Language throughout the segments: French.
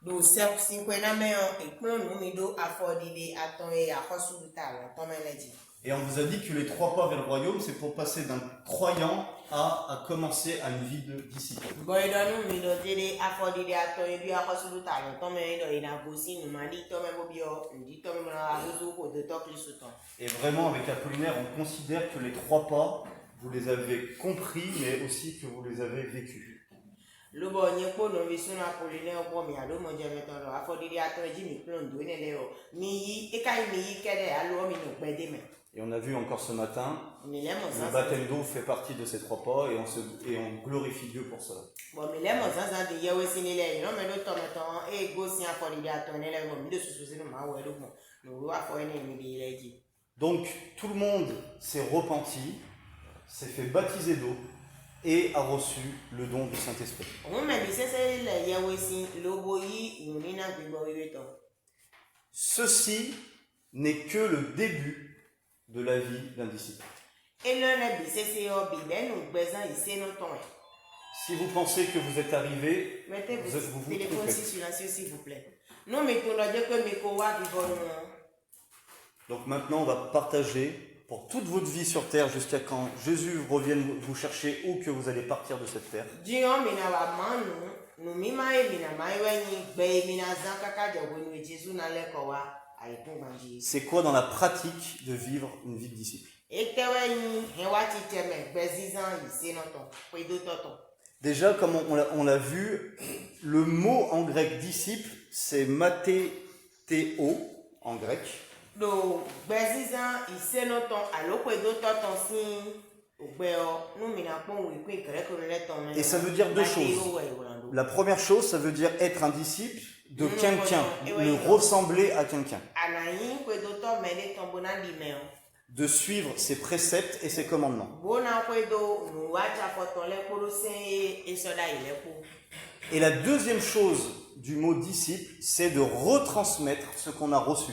Do self sinkwena me e kplo nu mi do afodide aton e akosu talo tomeleji. Et on vous a dit que les 3 pas vers le royaume, c'est pour passer d'un croyant à commencer à une vie de disciple. Boydonu mi do tede afodide aton e bi akosu talo tomeledo ina gosi nu mandi tomebo bio ndi tomebo na abuzu ko de tok lisuton. Et vraiment, avec Apollinaire, on considère que les 3 pas, vous les avez compris, mais aussi que vous les avez vécus. Lubo nyekpo no visuna Apollinaire ko mi ado mo jemeton lo afodide aton e ji mi kplo ndo ne le o mi yi e kai mi yi kede alo mi no gbede me. Et on a vu encore ce matin, le baptême d'eau fait partie de ces 3 pas et on glorifie Dieu pour cela. Bon, mais les monsans de Yahweh sinile, non mais le tomaton et gossi a foli à ton élève, de sous le maou et le bon. Nous va faire une idée. Donc tout le monde s'est repenti, s'est fait baptiser d'eau et a reçu le don du Saint-Esprit. On m'a dit c'est le Yahweh sin le boyi, nous n'ina que boyeton. Ceci n'est que le début de la vie d'un disciple. Et le nabi c'est au bibé nous besoin ici nos temps. Si vous pensez que vous êtes arrivé, mettez vous vous téléphone silencieux s'il vous plaît. Non mais tout le Dieu que mes cowa vivons. Donc maintenant on va partager pour toute votre vie sur terre jusqu'à quand Jésus revienne vous chercher ou que vous allez partir de cette terre. Dieu mina wa manu, nous mima e mina maiweni, be mina zankaka jabonu e Jésus na le kowa. C'est quoi dans la pratique de vivre une vie de disciple? Déjà, comme on l'a vu, le mot en grec disciple, c'est mathéo en grec. Et ça veut dire 2 choses. La première chose, ça veut dire être un disciple de quelqu'un, de ressembler à quelqu'un. De suivre ses préceptes et ses commandements. Et la deuxième chose du mot disciple, c'est de retransmettre ce qu'on a reçu.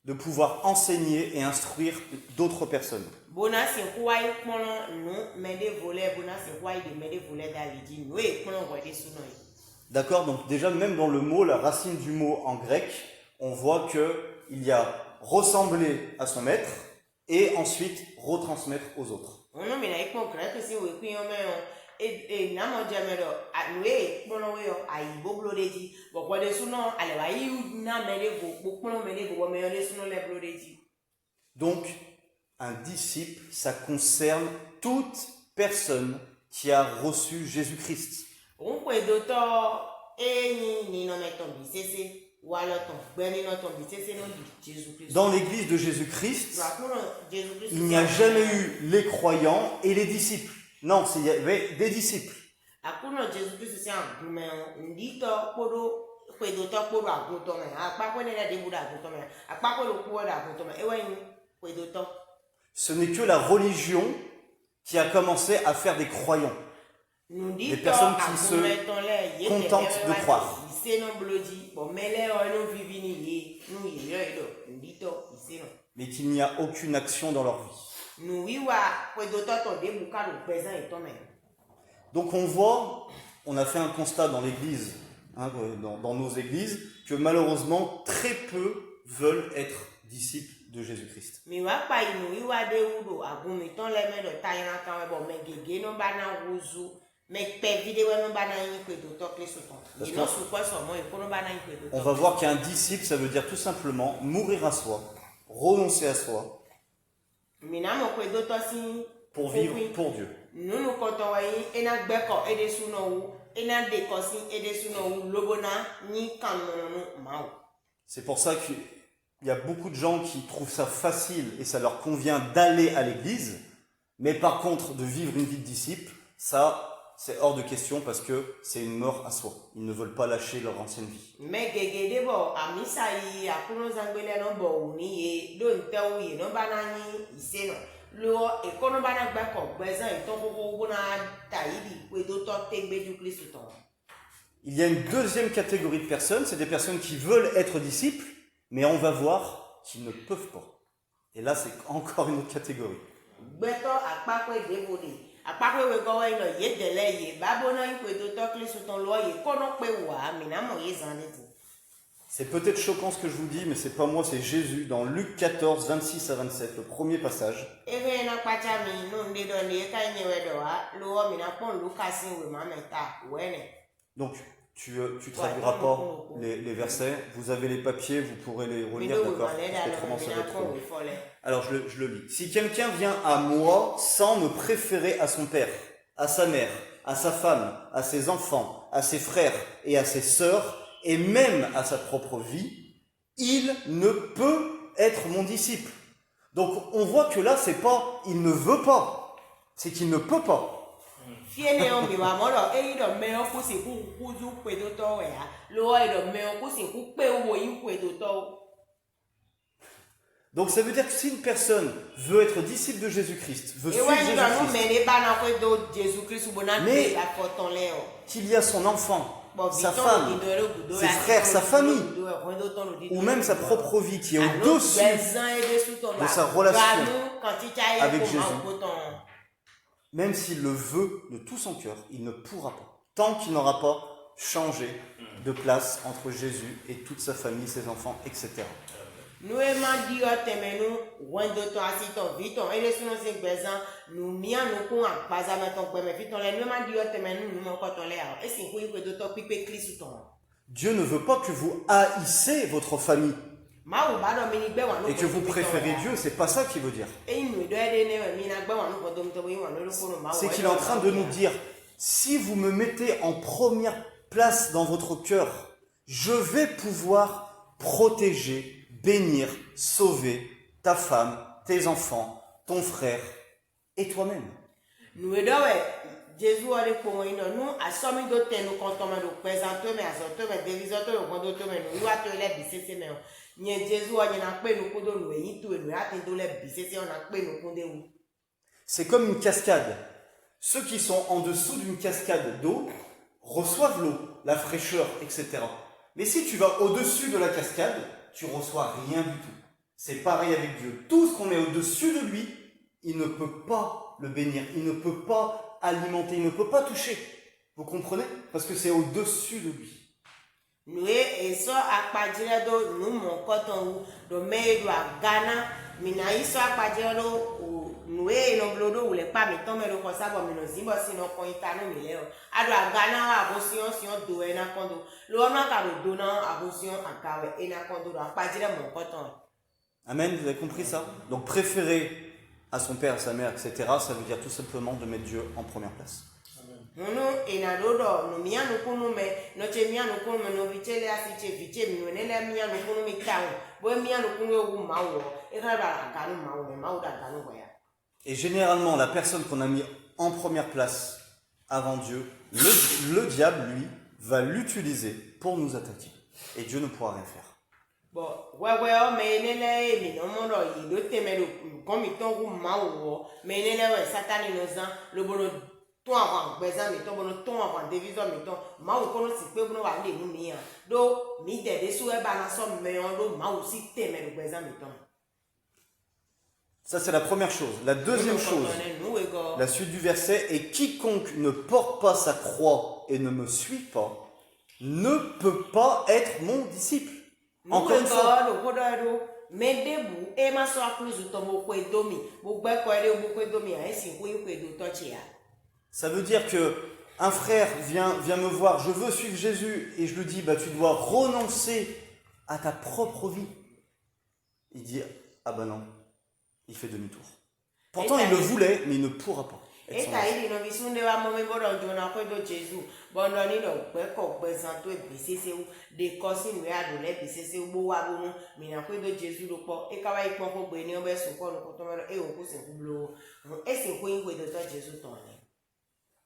De pouvoir enseigner et instruire d'autres personnes. D'accord, donc déjà même dans le mot, la racine du mot en grec, on voit qu'il y a ressembler à son maître et ensuite retransmettre aux autres. Donc, un disciple, ça concerne toute personne qui a reçu Jésus-Christ. Dans l'église de Jésus-Christ, il n'y a jamais eu les croyants et les disciples. Non, il y avait des disciples. Ce n'est que la religion qui a commencé à faire des croyants. Des personnes qui se contentent de croire. Mais qu'il n'y a aucune action dans leur vie. Donc on voit, on a fait un constat dans l'église, dans nos églises, que malheureusement très peu veulent être disciples de Jésus-Christ. On va voir qu'un disciple, ça veut dire tout simplement mourir à soi, renoncer à soi, pour vivre pour Dieu. C'est pour ça qu'il y a beaucoup de gens qui trouvent ça facile et ça leur convient d'aller à l'église, mais par contre de vivre une vie de disciple, ça c'est hors de question parce que c'est une mort à soi. Ils ne veulent pas lâcher leur ancienne vie. Il y a une deuxième catégorie de personnes, c'est des personnes qui veulent être disciples, mais on va voir qu'ils ne peuvent pas. Et là, c'est encore une autre catégorie. Akpakwe we go we no ye dele ye babo na ikwe do to Kristo ton lo ye kono pe wa mi na mo ye zan leti. C'est peut-être choquant ce que je vous dis, mais c'est pas moi, c'est Jésus dans Luc 14, 26 à 27, le premier passage. Eve na kwacha mi no nde do ne ka nye we do wa lo mi na pon Lucas we ma meta wene. Donc, tu traduiras pas les versets. Vous avez les papiers, vous pourrez les relire, d'accord? Autrement, ça va être trop. Alors, je le lis. Si quelqu'un vient à moi sans me préférer à son père, à sa mère, à sa femme, à ses enfants, à ses frères et à ses sœurs, et même à sa propre vie, il ne peut être mon disciple. Donc, on voit que là, c'est pas il ne veut pas, c'est qu'il ne peut pas. Donc ça veut dire que si une personne veut être disciple de Jésus-Christ, veut suivre Jésus-Christ, mais qu'il y a son enfant, sa femme, ses frères, sa famille, ou même sa propre vie qui est au-dessus de sa relation avec Jésus, même s'il le veut de tout son cœur, il ne pourra pas, tant qu'il n'aura pas changé de place entre Jésus et toute sa famille, ses enfants, etc. Nous aimons dire temenu wendo to asito vito ele suno se gbezan nous mia nous ko akpaza meton pe me vito le nous aimons dire temenu nous mon ko to le a e sin ko yin to to pipe Kristo ton. Dieu ne veut pas que vous haïssez votre famille et que vous préférez Dieu, c'est pas ça qu'il veut dire. C'est qu'il est en train de nous dire, si vous me mettez en première place dans votre cœur, je vais pouvoir protéger, bénir, sauver ta femme, tes enfants, ton frère et toi-même. Jésus a répondu nous à somme de nous quand on nous présente mais à sorte mais dérisoire le grand de nous a te les bisser mais ni Jésus a ni na pe nous kodo nous yi tout nous a te do les bisser on a pe nous konde où. C'est comme une cascade. Ceux qui sont en dessous d'une cascade d'eau reçoivent l'eau, la fraîcheur, etc. Mais si tu vas au-dessus de la cascade, tu reçois rien du tout. C'est pareil avec Dieu. Tout ce qu'on met au-dessus de lui, il ne peut pas le bénir, il ne peut pas alimenter, il ne peut pas toucher. Vous comprenez? Parce que c'est au-dessus de lui. Nous et ça à partir de nous mon coton de meilleur Ghana, mina iso à partir de nous et nos blodo ou les pas mettons mais le ça bon nous zimbo sinon quand il t'a nous mais à Ghana à rosion si on doit na kondo le on a le donnant à rosion à kawe et na kondo à partir de mon coton. Amen, vous avez compris ça? Donc préférer à son père, à sa mère, etc., ça veut dire tout simplement de mettre Dieu en première place. Et généralement, la personne qu'on a mis en première place avant Dieu, le diable, lui, va l'utiliser pour nous attaquer. Et Dieu ne pourra rien faire. Bon, ouais, mais mais non, il doit t'aimer comme il tombe mais Satan innocent, le bon ton avant, mais ton avant, division, mais ton, connaît si peu, bon, aller nous mien. Donc, mi des sous balance, mais on doit aussi t'aimer le mais ton. Ça, c'est la première chose. La deuxième chose, la suite du verset est quiconque ne porte pas sa croix et ne me suit pas ne peut pas être mon disciple. Encore une fois. Ça veut dire que un frère vient me voir, je veux suivre Jésus, et je lui dis, tu dois renoncer à ta propre vie. Il dit, ah ben non, il fait demi-tour. Pourtant, il le voulait, mais il ne pourra pas.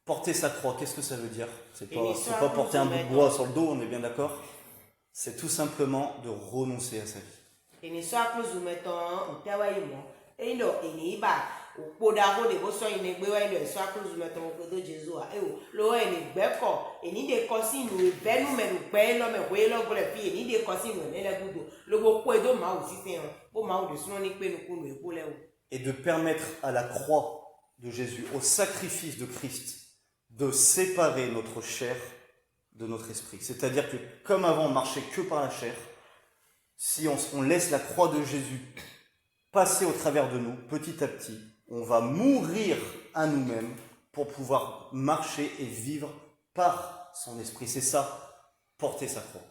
Porter sa croix, qu'est-ce que ça veut dire? C'est pas porter un bout de bois sur le dos, on est bien d'accord? C'est tout simplement de renoncer à sa vie. Et de permettre à la croix de Jésus, au sacrifice de Christ, de séparer notre chair de notre esprit. C'est-à-dire que comme avant on marchait que par la chair, si on laisse la croix de Jésus passer au travers de nous, petit à petit, on va mourir à nous-mêmes pour pouvoir marcher et vivre par son esprit. C'est ça, porter sa croix.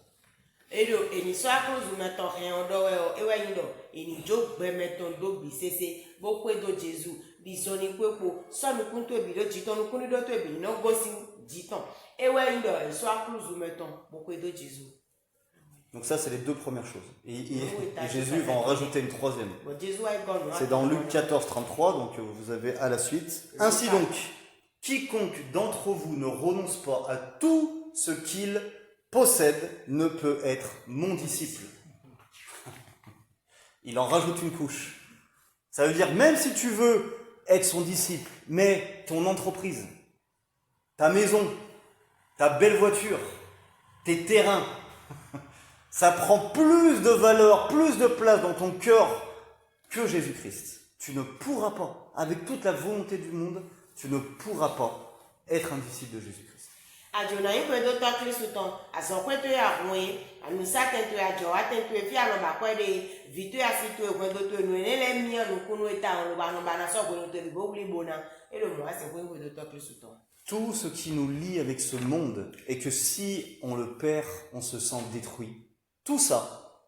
Edo eni so akrozu meton en do ewe yindo eni jo gbe meton do bi sese bo kwe do Jesu bi zoni kwepo so mi kun to bi do jiton nu kun do to bi no gosi jiton ewe yindo eni so akrozu meton bo kwe do Jesu. Donc ça, c'est les deux premières choses. Et Jésus va en rajouter une troisième. C'est dans Luc 14, 33, donc vous avez à la suite. Ainsi donc, quiconque d'entre vous ne renonce pas à tout ce qu'il possède ne peut être mon disciple. Il en rajoute une couche. Ça veut dire, même si tu veux être son disciple, mais ton entreprise, ta maison, ta belle voiture, tes terrains, ça prend plus de valeur, plus de place dans ton cœur que Jésus-Christ. Tu ne pourras pas, avec toute la volonté du monde, tu ne pourras pas être un disciple de Jésus-Christ. Tout ce qui nous lie avec ce monde et que si on le perd, on se sent détruit. Tout ça,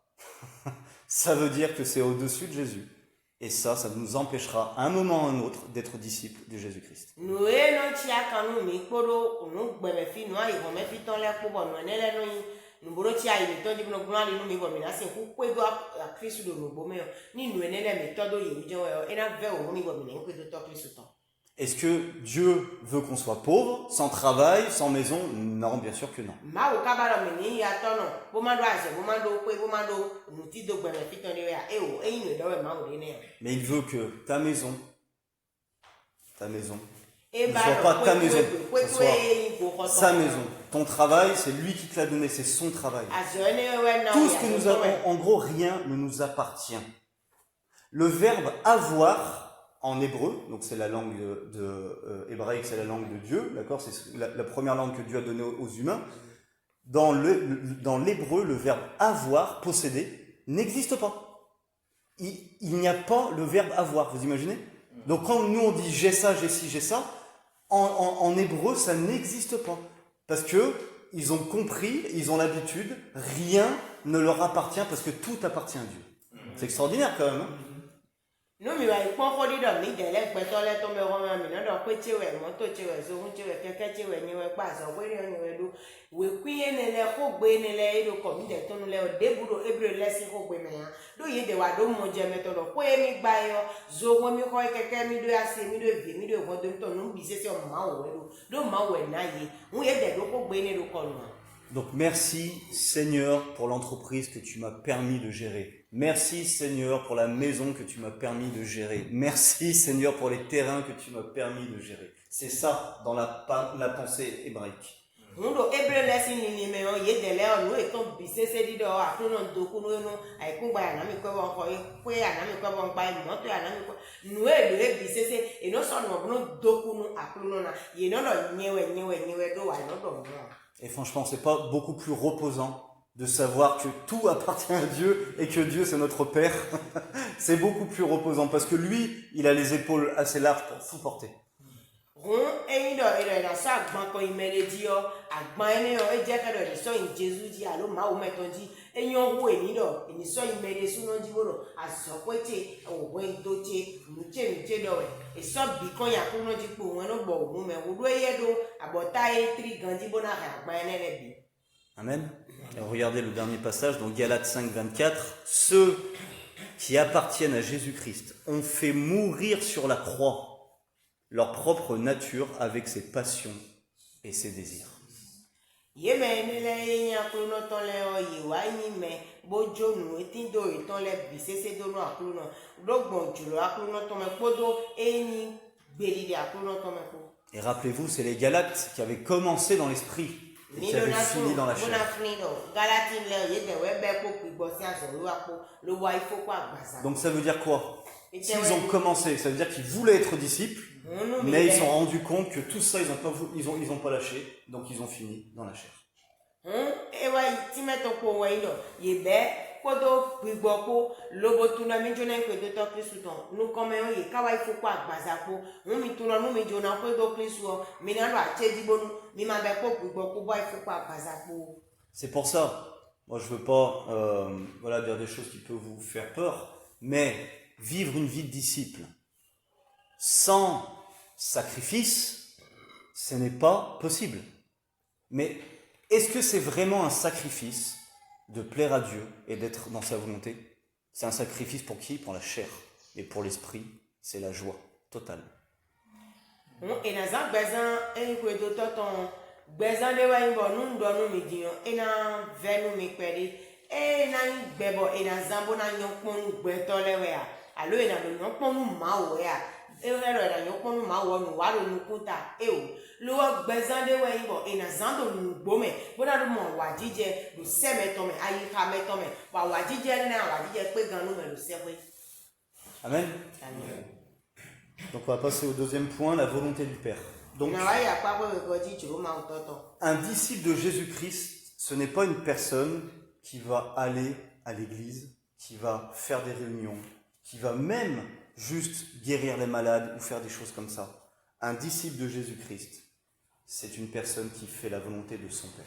ça veut dire que c'est au-dessus de Jésus. Et ça nous empêchera à un moment ou à un autre d'être disciples de Jésus-Christ. Est-ce que Dieu veut qu'on soit pauvre, sans travail, sans maison? Non, bien sûr que non. Mais il veut que ta maison ne soit pas ta maison, ce soit sa maison. Ton travail, c'est lui qui te l'a donné, c'est son travail. Tout ce que nous avons, en gros, rien ne nous appartient. Le verbe avoir, en hébreu, donc c'est la langue hébraïque, c'est la langue de Dieu, d'accord, c'est la première langue que Dieu a donnée aux humains. Dans l'hébreu, le verbe avoir, posséder, n'existe pas. Il n'y a pas le verbe avoir, vous imaginez? Donc quand nous on dit j'ai ça, j'ai ci, j'ai ça, en hébreu ça n'existe pas. Parce que ils ont compris, ils ont l'habitude, rien ne leur appartient parce que tout appartient à Dieu. C'est extraordinaire quand même, hein? No mi wa ikpon ko dido mi dele gbeto le to me ro mi no do pe chewe moto chewe so hun chewe keke chewe ni we pa so we ni we do we kwiye ne le ko gbe ne le ido ko mi de to nu le o de budo ebre le si ko gbe me ya do ye de wa do mo je me to do ko e mi gba yo zo wo mi ko keke mi do ase mi do vi mi do ko do to nu bi se se o ma wo do ma wo na ye hun ye de do ko gbe ne do ko nu. Donc merci Seigneur pour l'entreprise que tu m'as permis de gérer. Merci Seigneur pour la maison que tu m'as permis de gérer. Merci Seigneur pour les terrains que tu m'as permis de gérer. C'est ça dans la pensée hébraïque. Et franchement, c'est pas beaucoup plus reposant de savoir que tout appartient à Dieu et que Dieu c'est notre Père. C'est beaucoup plus reposant parce que lui, il a les épaules assez larges pour tout porter. Amen. Et regardez le dernier passage, dans Galates 5, 24. Ceux qui appartiennent à Jésus-Christ ont fait mourir sur la croix leur propre nature avec ses passions et ses désirs. Et rappelez-vous, c'est les Galates qui avaient commencé dans l'esprit et qui avaient fini dans la chair. Donc ça veut dire quoi? S'ils ont commencé, ça veut dire qu'ils voulaient être disciples, Mais ils se sont rendus compte que tout ça, ils ont pas lâché, donc ils ont fini dans la chair. Kodo gbigbo lobo tuna mi jona ko do to Kristu ton nu come on ye kawa ifo ko agbaza ko mu mi tuna nu mi jona ko do Kristu mi na lo acheji bonu mi ma be ko gbigbo ko boy ifo ko agbaza ko. C'est pour ça, moi je veux pas voilà, dire des choses qui peuvent vous faire peur, mais vivre une vie de disciple sans sacrifice, ce n'est pas possible. Mais est-ce que c'est vraiment un sacrifice de plaire à Dieu et d'être dans sa volonté? C'est un sacrifice pour qui? Pour la chair. Et pour l'esprit, c'est la joie totale. Et na za gbezan en ko do to ton gbezan de wa imbo nu ndo nu mi diyan e na venu mi pede e na gbebo e na zambo na yonpon gbe to lewe a alo e na lo yonpon nu ma wo ya e ro na yonpon nu ma wo nu wa lo nu kuta e o lo gbezan de wa imbo e na zando nu gbo me bo na do mo wa jije do se me to me ayi ka me to me wa jije na wa jije pe gan nu me lo se pe. Amen. Amen. Donc on va passer au deuxième point, la volonté du Père. Donc, un disciple de Jésus-Christ, ce n'est pas une personne qui va aller à l'église, qui va faire des réunions, qui va même juste guérir les malades ou faire des choses comme ça. Un disciple de Jésus-Christ, c'est une personne qui fait la volonté de son Père.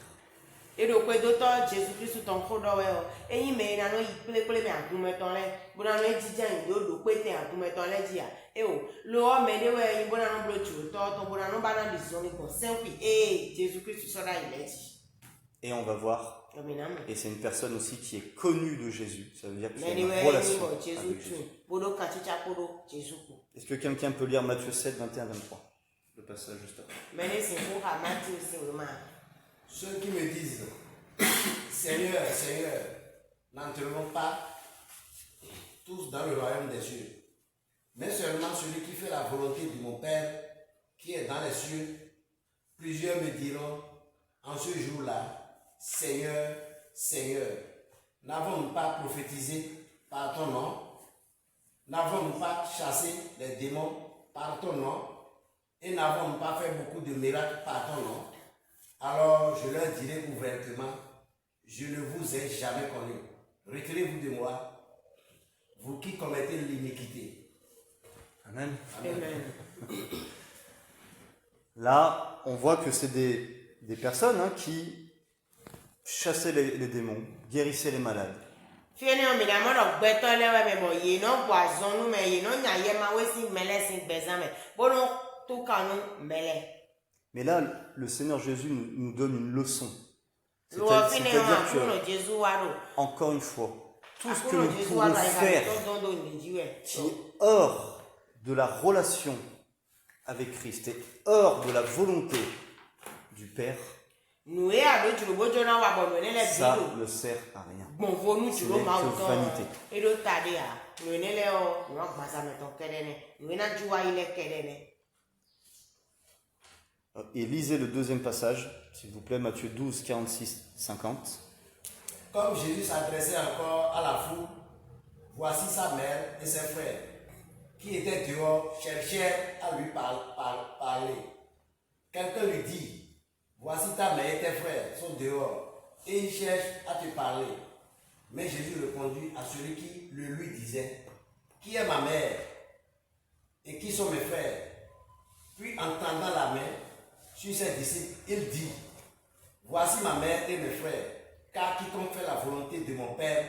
Et donc, Jésus-Christ ton crodo et il met na no ipele me adumeton le bona no jijan do pete adumeton le dia e o lo me de we yin bona no blo chu to bona no bana di zone kon senfi Jésus-Christ sera il dit. Et on va voir. Et c'est une personne aussi qui est connue de Jésus. Ça veut dire qu'il y a une relation avec Jésus. Est-ce que quelqu'un peut lire Matthieu 7, 21-23? Le passage juste après. Ceux qui me disent, Seigneur, Seigneur, n'entreront pas tous dans le royaume des cieux, mais seulement celui qui fait la volonté de mon Père qui est dans les cieux. Plusieurs me diront en ce jour-là, Seigneur, Seigneur, n'avons-nous pas prophétisé par ton nom? N'avons-nous pas chassé les démons par ton nom? Et n'avons-nous pas fait beaucoup de miracles par ton nom? Alors je leur dirai ouvertement, je ne vous ai jamais connu. Retirez-vous de moi, vous qui commettez l'iniquité. Amen. Amen. Là, on voit que c'est des personnes qui chassaient les démons, guérissaient les malades. Mais là, le Seigneur Jésus nous donne une leçon. C'est-à-dire que, encore une fois, tout ce que nous pouvons faire qui est hors de la relation avec Christ et hors de la volonté du Père, ça ne sert à rien. Ce n'est que vanité. Et lisez le deuxième passage, s'il vous plaît, Matthieu 12, 46, 50. Comme Jésus s'adressait encore à la foule, voici sa mère et ses frères, qui étaient dehors, cherchèrent à lui parler. Quelqu'un lui dit, voici ta mère et tes frères sont dehors, et ils cherchent à te parler. Mais Jésus répondit à celui qui le lui disait, qui est ma mère et qui sont mes frères? Puis entendant la main sur ses disciples, il dit, voici ma mère et mes frères, car quiconque fait la volonté de mon Père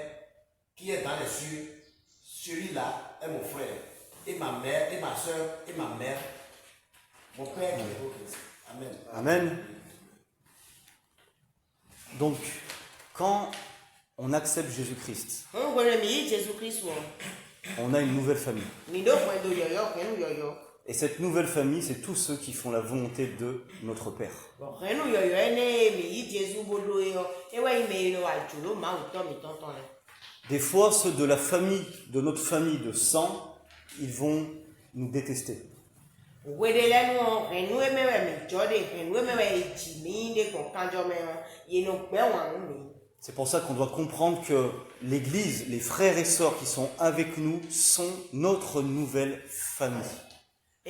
qui est dans les cieux, celui-là est mon frère, et ma mère, et ma soeur, et ma mère, mon Père qui est au Christ. Amen. Amen. Donc, quand on accepte Jésus-Christ, on a une nouvelle famille. Et cette nouvelle famille, c'est tous ceux qui font la volonté de notre Père. Des fois, ceux de la famille, de notre famille de sang, ils vont nous détester. C'est pour ça qu'on doit comprendre que l'Église, les frères et sœurs qui sont avec nous, sont notre nouvelle famille.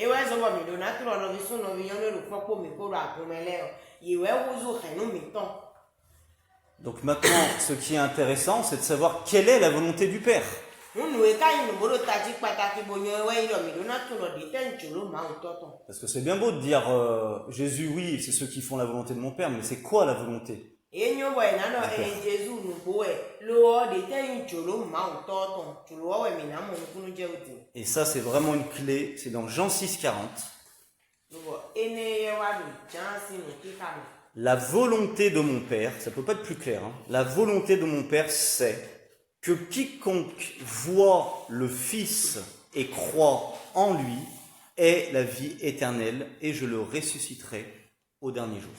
ewe zobo mi do na tro no bi sun no bi yon lo fo po mi ko ra gun mele o iwe wuzu khenu mi ton. Donc maintenant, ce qui est intéressant, c'est de savoir quelle est la volonté du Père. Parce que c'est bien beau de dire Jésus, oui, c'est ceux qui font la volonté de mon Père, mais c'est quoi la volonté? Et ça, c'est vraiment une clé, c'est dans Jean 6,40. La volonté de mon Père, ça peut pas être plus clair, hein, la volonté de mon Père, c'est que quiconque voit le Fils et croit en lui ait la vie éternelle, et je le ressusciterai au dernier jour.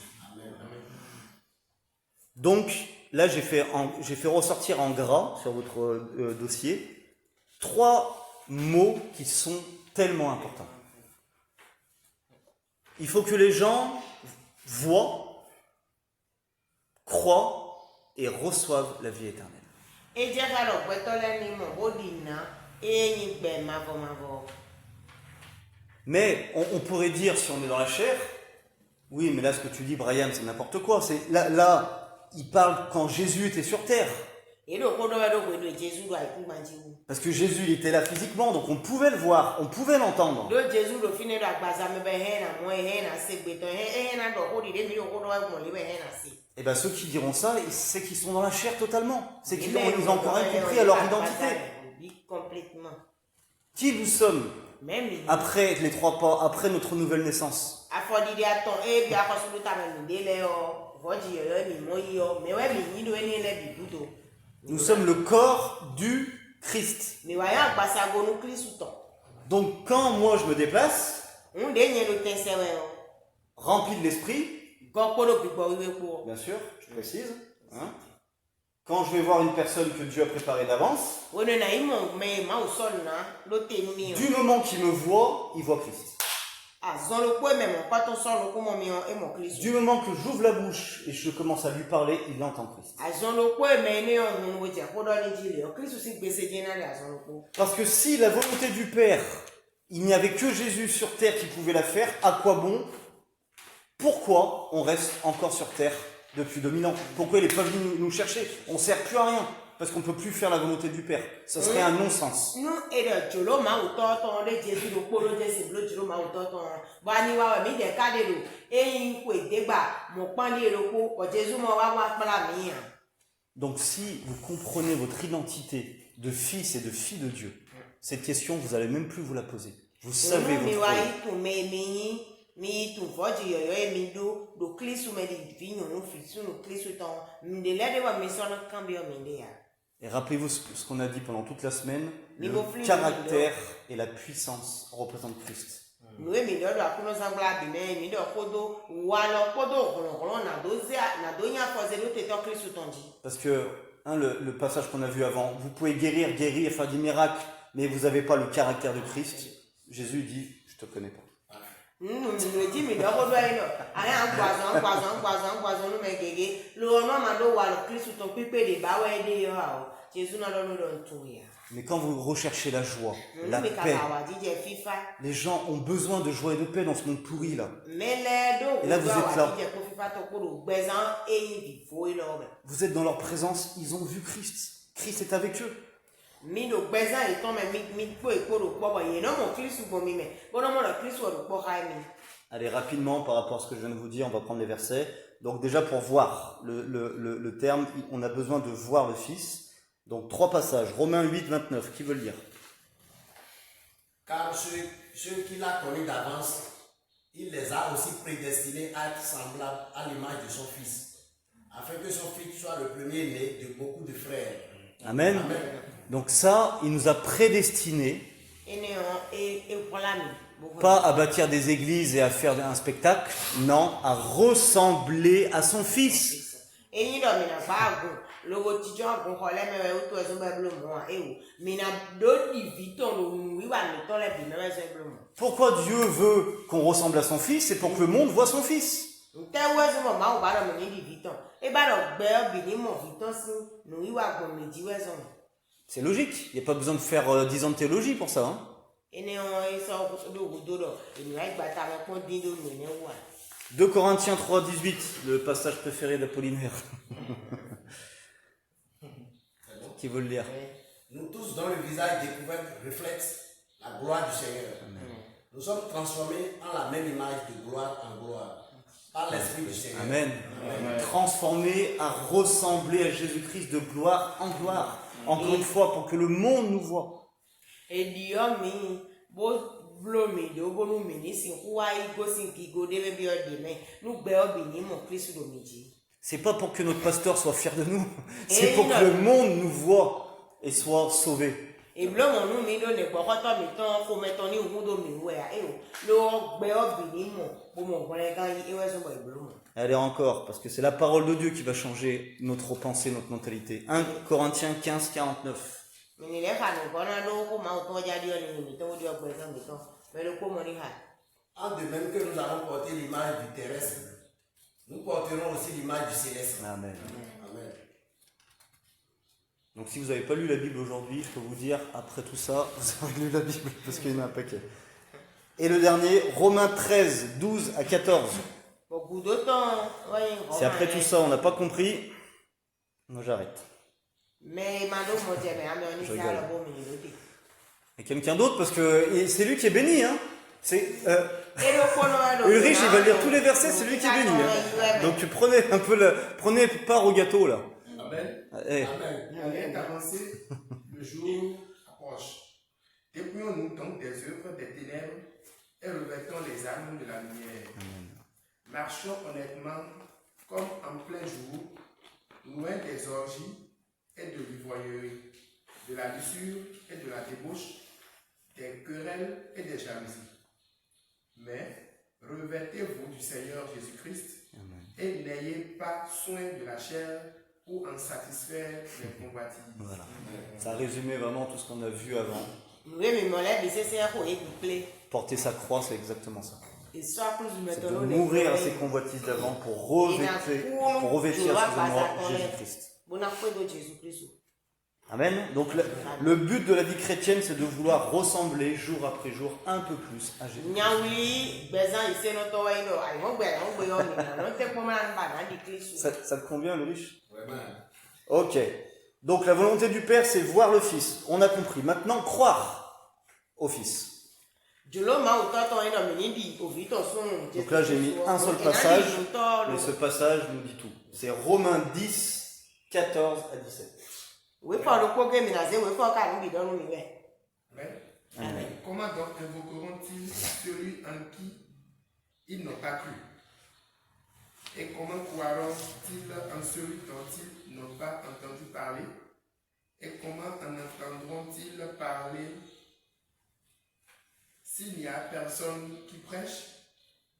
Donc, là, j'ai fait ressortir en gras sur votre dossier 3 mots qui sont tellement importants. Il faut que les gens voient, croient et reçoivent la vie éternelle. Mais on pourrait dire, si on est dans la chair, oui, mais là, ce que tu dis, Brian, c'est n'importe quoi. C'est, là, il parle quand Jésus était sur terre. Parce que Jésus, il était là physiquement, donc on pouvait le voir, on pouvait l'entendre. Et bien ceux qui diront ça, c'est qu'ils sont dans la chair totalement. C'est qu'ils ont encore incompris à leur identité. Qui nous sommes après les 3 pas, après notre nouvelle naissance? Nous sommes le corps du Christ. Donc quand moi je me déplace, rempli de l'esprit, bien sûr, je précise, hein, quand je vais voir une personne que Dieu a préparée d'avance, du moment qu'il me voit, il voit Christ. Du moment que j'ouvre la bouche et je commence à lui parler, il entend Christ. Parce que si la volonté du Père, il n'y avait que Jésus sur terre qui pouvait la faire, à quoi bon? Pourquoi on reste encore sur terre depuis 2000 ans? Pourquoi il n'est pas venu nous chercher? On ne sert plus à rien. Parce qu'on ne peut plus faire la volonté du Père. Ça serait un non-sens. Donc si vous comprenez votre identité de fils et de fille de Dieu, cette question, vous n'allez même plus vous la poser. Vous savez votre Et rappelez-vous ce qu'on a dit pendant toute la semaine, le caractère et la puissance représentent Christ. Parce que, le passage qu'on a vu avant, vous pouvez guérir, faire des miracles, mais vous n'avez pas le caractère de Christ. Jésus dit, je ne te connais pas. Mais quand vous recherchez la joie, la paix, les gens ont besoin de joie et de paix dans ce monde pourri là. Et là vous êtes là. Vous êtes dans leur présence, ils ont vu Christ. Christ est avec eux. Allez, rapidement par rapport à ce que je viens de vous dire, on va prendre les versets. Donc déjà pour voir le terme, on a besoin de voir le Fils. Donc 3 passages, Romains 8, 29, qui veut le lire? Car ceux qu'il a connus d'avance, il les a aussi prédestinés à être semblables à l'image de son Fils, afin que son Fils soit le premier-né de beaucoup de frères. Amen. Amen. Donc ça, il nous a prédestinés, pas à bâtir des églises et à faire un spectacle, non, à ressembler à son Fils. Pourquoi Dieu veut qu'on ressemble à son Fils? C'est pour que le monde voit son Fils. C'est logique, il n'y a pas besoin de faire 10 ans de théologie pour ça. Hein. ene on eso do gudodo enu ai gbata me kon din do ne wa 2 Corinthiens 3, 18, le passage préféré d'Apollinaire. Qui veut le lire? Nous tous, dont le visage découvert reflète la gloire du Seigneur. Nous sommes transformés en la même image de gloire en gloire par l'Esprit du Seigneur. Amen. Transformés à ressembler à Jésus-Christ de gloire en gloire. Encore une fois, pour que le monde nous voit. e dio mi bo blomi do bo nu mi ni sin wa igo sin ki go de be bi o de me nu gbe obi ni mo Kristo do meji. C'est pas pour que notre pasteur soit fier de nous. C'est pour que le monde nous voit et soit sauvé. E blomo nu mi do ne gbo ko to mi ton ko me ton ni ogun do mi we a e o lo gbe obi ni mo bo mo gbon kan yi e we so bo iblomo. Allez encore, parce que c'est la parole de Dieu qui va changer notre pensée, notre mentalité. 1 Corinthiens 15, 49. Mi le fa no gona do ko ma o to ja dio ni mi to dio gbe kan mi to me lo ko mo ni ha. En de même que nous allons porter l'image du terrestre, nous porterons aussi l'image du céleste. Amen. Amen. Donc si vous n'avez pas lu la Bible aujourd'hui, je peux vous dire, après tout ça, vous avez lu la Bible, parce qu'il y en a un paquet. Et le dernier, Romains 13, 12 à 14. Beaucoup de temps, Si après tout ça, on n'a pas compris, moi j'arrête. Mais mano mo je me ame oni Je sa rigole. lo bo mi lo de. Et quelqu'un d'autre, parce que et c'est lui qui est béni. Hein. C'est, Ulrich, Ulrich, il va lire tous les versets, c'est lui qui est béni. Hein. Donc tu prenez un peu prenez part au gâteau là. Amen. Eh, Amen. On est avancé, le jour approche. Dépouillons-nous donc des œuvres des ténèbres et revêtons les armes de la lumière. Marchons honnêtement comme en plein jour, loin des orgies et de l'ivoirerie, de la luxure et de la débauche, des querelles et des jalousies. Mais revêtez-vous du Seigneur Jésus-Christ et n'ayez pas soin de la chair pour en satisfaire les convoitises. voilà. Ça résumait vraiment tout ce qu'on a vu avant. Oui, mais mon lait, c'est un peu écouté. Porter sa croix, c'est exactement ça. Et soit plus C'est de maintenant, mourir à ses convoitises d'avant pour revêtir excusez-moi, Jésus-Christ. Bon après de Jésus-Christ. Amen. Donc le but de la vie chrétienne, c'est de vouloir ressembler jour après jour un peu plus à Jésus. Nyawi, bezan ise no to wa ino, ai mo gbe yo ni no te ko ma ba na di Kristo. Ça te convient, le riche? Vraiment. Ok. Donc la volonté du Père, c'est voir le Fils. On a compris. Maintenant, croire au Fils. Jolo ma o to to ino mi ni di o vi to sun. Donc là, j'ai mis un seul passage, mais ce passage nous dit tout. C'est Romains 10, 14 à 17. Oui, pour le ko ge mi na ze we for ka ni bi don mi we. Amen. Comment donc invoqueront-ils celui en qui ils n'ont pas cru? Et comment croiront-ils en celui dont ils n'ont pas entendu parler? Et comment en entendront-ils parler s'il n'y a personne qui prêche?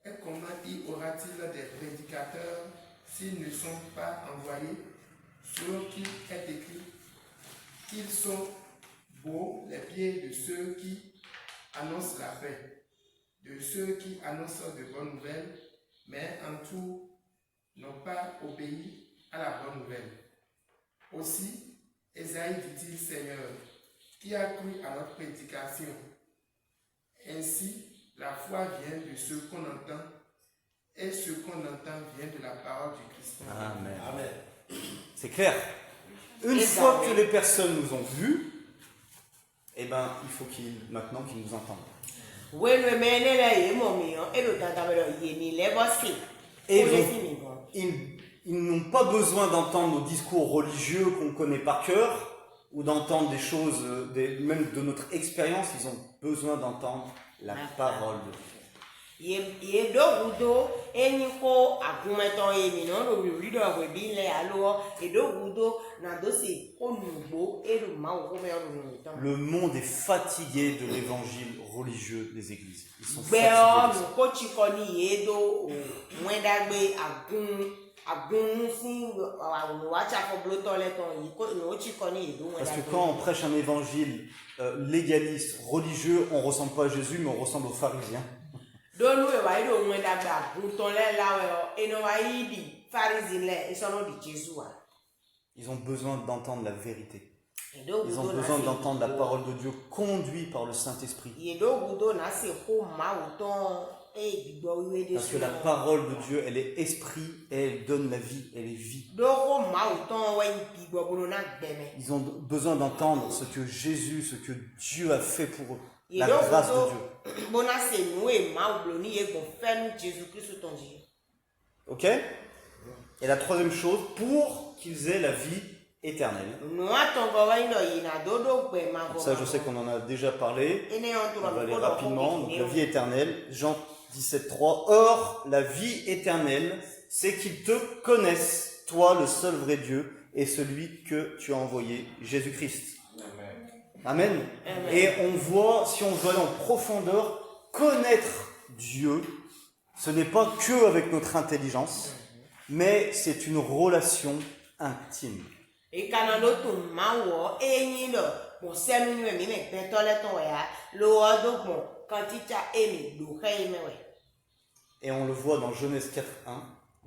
Et comment y aura-t-il des prédicateurs s'ils ne sont pas envoyés? Sur qui est écrit qu'ils sont beaux les pieds de ceux qui annoncent la paix, de ceux qui annoncent de bonnes nouvelles, mais en tout n'ont pas obéi à la bonne nouvelle. Aussi, Ésaïe dit-il, Seigneur, qui a cru à notre prédication? Ainsi, la foi vient de ce qu'on entend, et ce qu'on entend vient de la parole du Christ. Amen. Amen. C'est clair. Une fois que les personnes nous ont vus, eh ben, il faut maintenant qu'ils nous entendent. Oui, le mene la ye mo mi on e lo tata me lo ye ni le bo si. Et ils n'ont pas besoin d'entendre nos discours religieux qu'on connaît par cœur, ou d'entendre des choses, même de notre expérience, ils ont besoin d'entendre la parole de Dieu. Ye do gudo eni ko agumeton ye mi no lo ri do we bi le alo e do gudo na do si ko nugbo e do ma o ko me o no tan. Le monde est fatigué de l'évangile religieux des églises. Ils sont Be fatigués. o ko chi ko ni ye do mwen dagbe agun sin wa cha ko bloto le ton yi ko no chi ko ni ye do mwen Parce que dagbe. quand on prêche un évangile légaliste, religieux, on ne ressemble pas à Jésus, mais on ressemble aux pharisiens. Donu e wa do mwen dagbe agun ton le lawe o e no wa yi di pharisien le e so no di Jésus wa. Ils ont besoin d'entendre la vérité. Ils ont besoin d'entendre la parole de Dieu conduit par le Saint-Esprit. Parce que la parole de Dieu, elle est esprit et elle donne la vie, elle est vie. Ils ont besoin d'entendre ce que Jésus, ce que Dieu a fait pour eux. La grâce de Dieu. Ok? Et la troisième chose, pour qu'ils aient la vie éternelle. Donc ça, je sais qu'on en a déjà parlé. On va aller rapidement. Donc la vie éternelle, Jean 17,3. Or, la vie éternelle, c'est qu'ils te connaissent, toi, le seul vrai Dieu, et celui que tu as envoyé, Jésus-Christ. Amen. Et on voit, si on veut aller en profondeur, connaître Dieu, ce n'est pas que avec notre intelligence, mais c'est une relation intime. Et on le voit dans Genèse 4.1.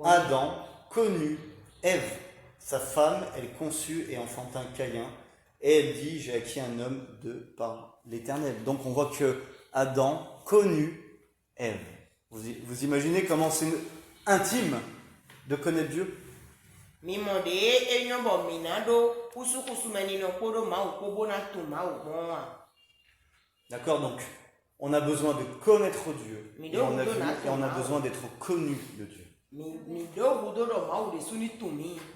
Adam connut Ève, sa femme, elle conçut et enfanta Caïn. Et elle dit, j'ai acquis un homme de par l'Éternel. Donc on voit que Adam connut Ève. Vous imaginez comment c'est intime de connaître Dieu? D'accord, donc on a besoin de connaître Dieu et on a besoin d'être connu de Dieu. Donc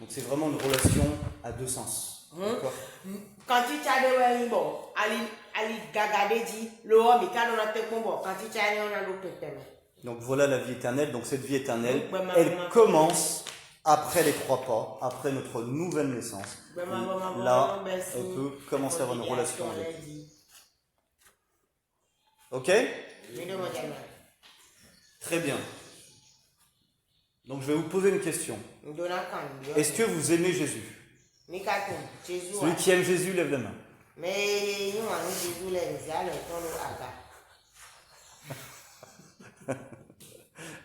c'est vraiment une relation à deux sens. D'accord. Donc voilà la vie éternelle. Donc cette vie éternelle, elle commence après les 3 pas, après notre nouvelle naissance. Là, on peut commencer à avoir une relation avec Dieu. Ok? Très bien. Donc je vais vous poser une question. Est-ce que vous aimez Jésus? Celui qui aime Jésus, lève la main.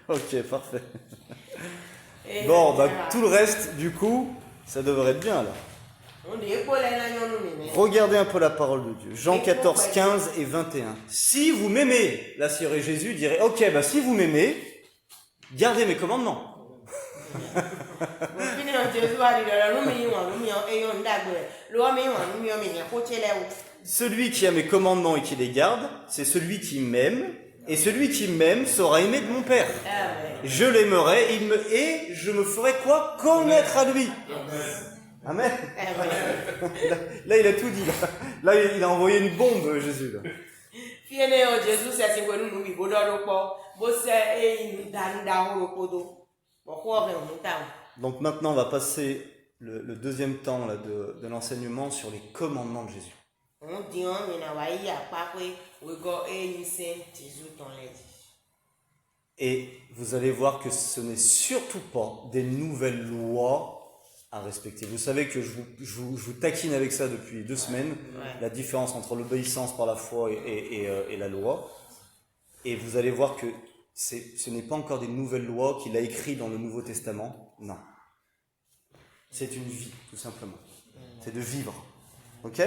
Ok, parfait. Bon, bah tout le reste, du coup, ça devrait être bien là. Regardez un peu la parole de Dieu. Jean 14, 15 et 21. Si vous m'aimez, là si Jésus dirait, ok, bah si vous m'aimez, gardez mes commandements. Celui qui a mes commandements et qui les garde, c'est celui qui m'aime, et celui qui m'aime sera aimé de mon Père. Je l'aimerai, et je me ferai quoi? Connaître à lui. Amen. Là, il a tout dit. Là, il a envoyé une bombe, Jésus. Là. Donc maintenant, on va passer le deuxième temps là, de l'enseignement sur les commandements de Jésus. Et vous allez voir que ce n'est surtout pas des nouvelles lois à respecter. Vous savez que je vous taquine avec ça depuis 2 semaines, la différence entre l'obéissance par la foi et la loi. Et vous allez voir que ce n'est pas encore des nouvelles lois qu'il a écrites dans le Nouveau Testament. Non. C'est une vie, tout simplement. C'est de vivre. Ok?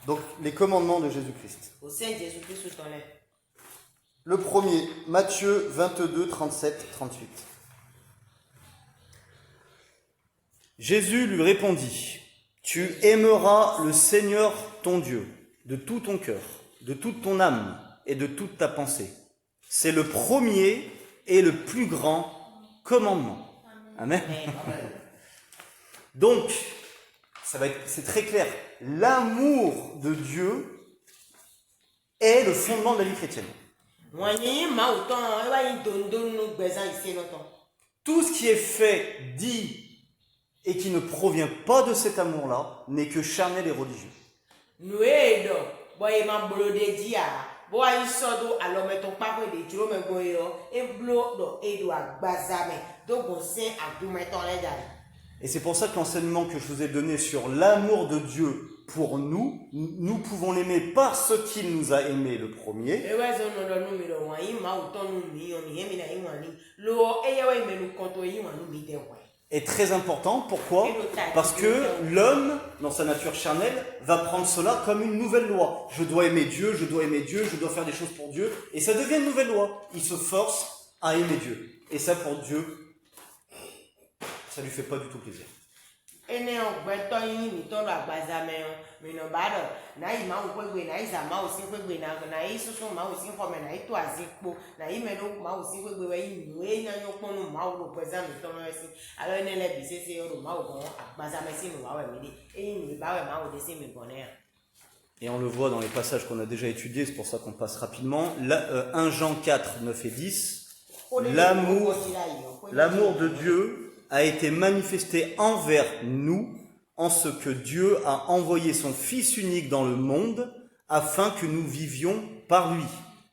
Donc, les commandements de Jésus-Christ. Le premier, Matthieu 22, 37, 38. Jésus lui répondit, « Tu aimeras le Seigneur ton Dieu de tout ton cœur, de toute ton âme et de toute ta pensée. C'est le premier et le plus grand commandement. » Amen. Donc, c'est très clair. L'amour de Dieu est le fondement de la vie chrétienne. Tout ce qui est fait, dit et qui ne provient pas de cet amour-là n'est que charnel et religieux. Et c'est pour ça que l'enseignement que je vous ai donné sur l'amour de Dieu pour nous, nous pouvons l'aimer parce qu'il nous a aimés le premier. est très important. Pourquoi? Parce que l'homme, dans sa nature charnelle, va prendre cela comme une nouvelle loi. Je dois aimer Dieu, je dois aimer Dieu, je dois faire des choses pour Dieu. Et ça devient une nouvelle loi. Il se force à aimer Dieu. Et ça, pour Dieu, ça lui fait pas du tout plaisir. Ene ogbeto yin mi to lo agbazame o mi no ba do na yi ma wo kwegbe na yi za ma wo sin kwegbe na yi susu ma wo sin fo me na yi to azikpo na yi me do ma wo sin kwegbe we yi nu e nya nyo ponu ma wo lo peza mi to me sin alo ne le bi se se o ma wo gon agbazame sin no wa we mi de e yin mi ba we ma wo de sin mi gon ya. Et on le voit dans les passages qu'on a déjà étudiés, c'est pour ça qu'on passe rapidement. 1 Jean 4, 9 et 10. L'amour de Dieu a été manifesté envers nous en ce que Dieu a envoyé son Fils unique dans le monde afin que nous vivions par lui.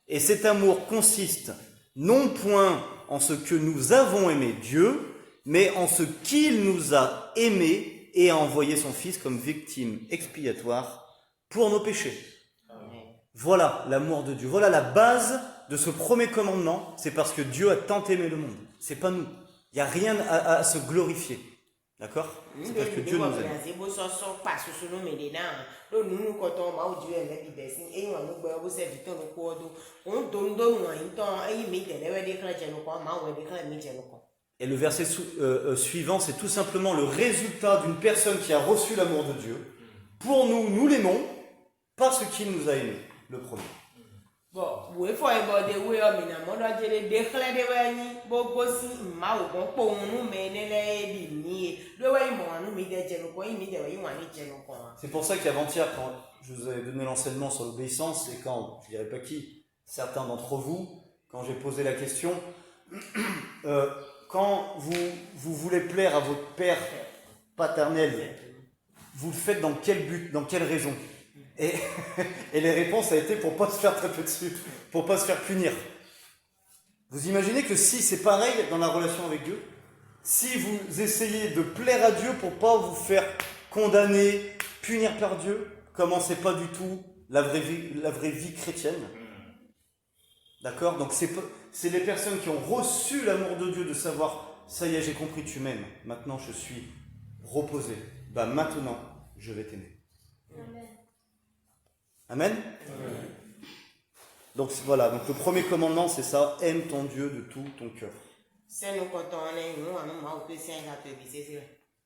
Et cet amour consiste non point en ce que nous avons aimé Dieu, mais en ce qu'il nous a aimés et a envoyé son Fils comme victime expiatoire pour nos péchés. Voilà l'amour de Dieu. Voilà la base de ce premier commandement. C'est parce que Dieu a tant aimé le monde. C'est pas nous. Il n'y a rien à se glorifier. D'accord? C'est parce que Dieu nous aime. Et le verset suivant, c'est tout simplement le résultat d'une personne qui a reçu l'amour de Dieu. Pour nous, nous l'aimons parce qu'il nous a aimés, le premier. Bon, vous voyez, vous voyez, vous voyez, c'est pour ça qu'avant-hier, quand je vous avais donné l'enseignement sur l'obéissance, et quand, je ne dirais pas qui, certains d'entre vous, quand j'ai posé la question, quand vous voulez plaire à votre père paternel, vous le faites dans quel but, dans quelle raison? Et les réponses a été pour pas se faire taper dessus, pour pas se faire punir. Vous imaginez que si c'est pareil dans la relation avec Dieu, si vous essayez de plaire à Dieu pour pas vous faire condamner, punir par Dieu, comment c'est pas du tout la vraie vie chrétienne. D'accord? Donc c'est les personnes qui ont reçu l'amour de Dieu de savoir, ça y est, j'ai compris, tu m'aimes, maintenant je suis reposé. Bah maintenant, je vais t'aimer. Amen. Amen. Donc voilà, donc le premier commandement c'est ça, aime ton Dieu de tout ton cœur.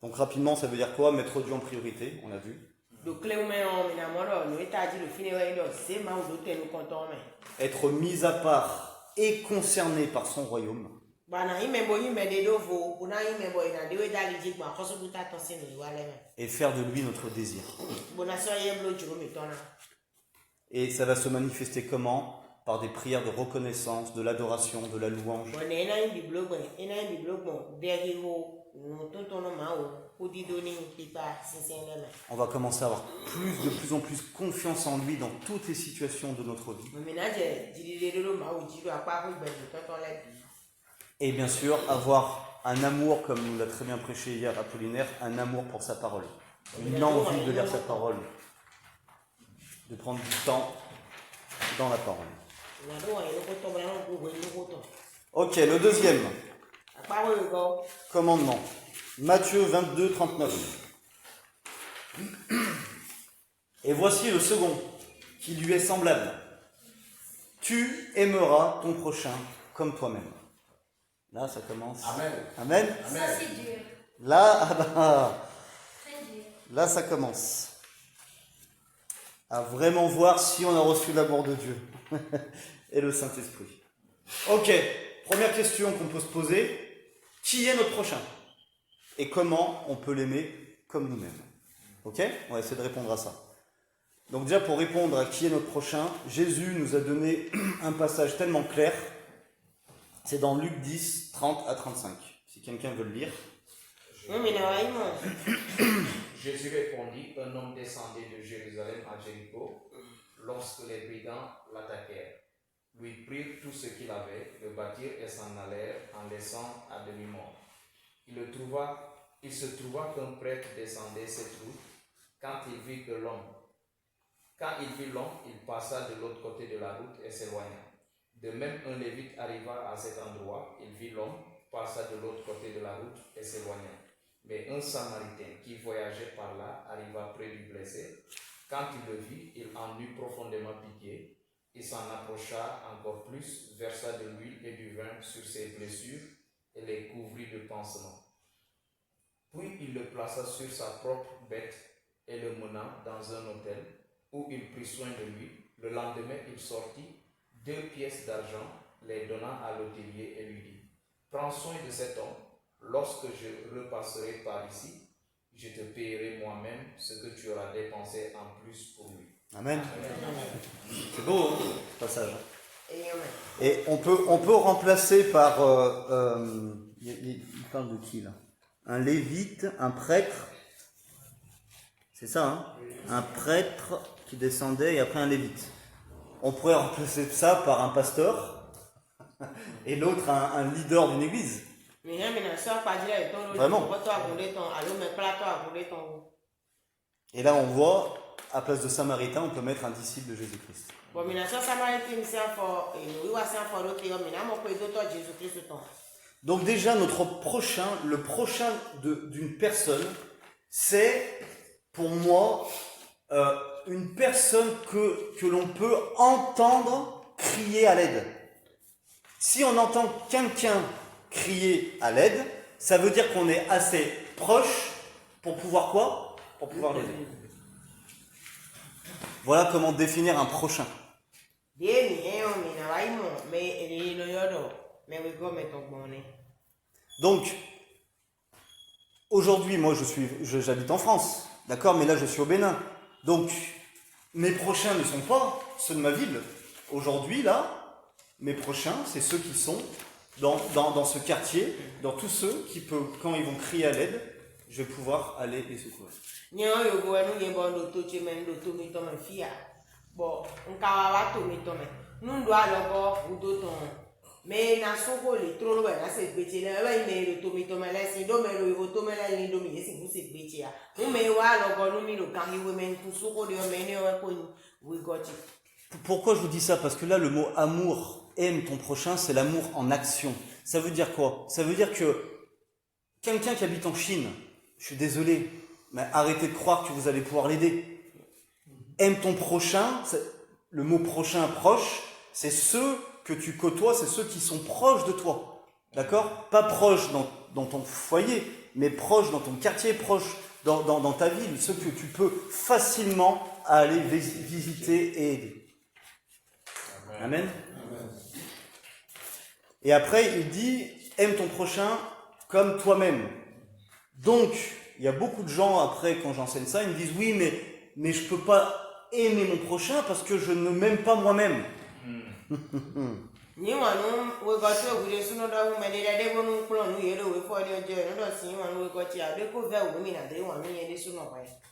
Donc rapidement ça veut dire quoi? Mettre Dieu en priorité, on a vu. Être mis à part et concerné par son royaume. Et faire de lui notre désir. Et ça va se manifester comment? Par des prières de reconnaissance, de l'adoration, de la louange. On va commencer à avoir de plus en plus confiance en lui dans toutes les situations de notre vie. Et bien sûr, avoir un amour, comme nous l'a très bien prêché hier Apollinaire, un amour pour sa parole. Une envie de lire sa parole. De prendre du temps dans la parole. Ok, le deuxième commandement. Matthieu 22, 39. Et voici le second, qui lui est semblable. Tu aimeras ton prochain comme toi-même. Là, ça commence. Amen. Amen. Amen. Ça, c'est dur. Là, Très dur. là, ça commence. À vraiment voir si on a reçu l'amour de Dieu et le Saint-Esprit. Ok, première question qu'on peut se poser. Qui est notre prochain? Et comment on peut l'aimer comme nous-mêmes? Ok? On va essayer de répondre à ça. Donc déjà, pour répondre à qui est notre prochain, Jésus nous a donné un passage tellement clair. C'est dans Luc 10, 30 à 35. Si quelqu'un veut le lire. Jésus répondit, un homme descendait de Jérusalem à Jéricho lorsque les brigands l'attaquèrent. Lui prirent tout ce qu'il avait, le battirent et s'en allèrent en laissant à demi-mort. Il se trouva qu'un prêtre descendait cette route. Quand il vit l'homme, il passa de l'autre côté de la route et s'éloigna. De même, un lévite arriva à cet endroit, il vit l'homme, passa de l'autre côté de la route et s'éloigna. Mais un Samaritain qui voyageait par là arriva près du blessé. Quand il le vit, il en eut profondément pitié. Il s'en approcha encore plus, versa de l'huile et du vin sur ses blessures et les couvrit de pansements. Puis il le plaça sur sa propre bête et le mena dans un hôtel où il prit soin de lui. Le lendemain, il sortit 2 pièces d'argent, les donna à l'hôtelier et lui dit: prends soin de cet homme. Lorsque je repasserai par ici, je te paierai moi-même ce que tu auras dépensé en plus pour lui. Amen. C'est beau, hein, ce passage. Et amen. Et on peut remplacer par... il parle de qui là? Un lévite, un prêtre. C'est ça, hein? Un prêtre qui descendait et après un lévite. On pourrait remplacer ça par un pasteur et l'autre un leader d'une église. Vraiment. Et là on voit, à place de Samaritain, on peut mettre un disciple de Jésus-Christ. Donc déjà, le prochain d'une personne, c'est pour moi une personne que l'on peut entendre crier à l'aide. Si on entend quelqu'un crier à l'aide, ça veut dire qu'on est assez proche pour pouvoir quoi? Pour pouvoir l'aider. Voilà comment définir un prochain. Donc, aujourd'hui, moi j'habite en France, d'accord, mais là je suis au Bénin. Donc, mes prochains ne sont pas ceux de ma ville. Aujourd'hui, là, mes prochains, c'est ceux qui sont dans ce quartier, dans tous ceux qui peuvent, quand ils vont crier à l'aide, je vais pouvoir aller les secourir. Pourquoi je vous dis ça? Parce que là, le mot amour, aime ton prochain, c'est l'amour en action. Ça veut dire quoi? Ça veut dire que quelqu'un qui habite en Chine, je suis désolé, mais arrêtez de croire que vous allez pouvoir l'aider. Aime ton prochain, le mot prochain, proche, c'est ceux que tu côtoies, c'est ceux qui sont proches de toi. D'accord? Pas proches dans ton foyer, mais proches dans ton quartier, proches dans ta ville, ceux que tu peux facilement aller visiter et aider. Amen. Et après, il dit, aime ton prochain comme toi-même. Donc, il y a beaucoup de gens, après, quand j'enseigne ça, ils me disent, oui, mais je peux pas aimer mon prochain parce que je ne m'aime pas moi-même.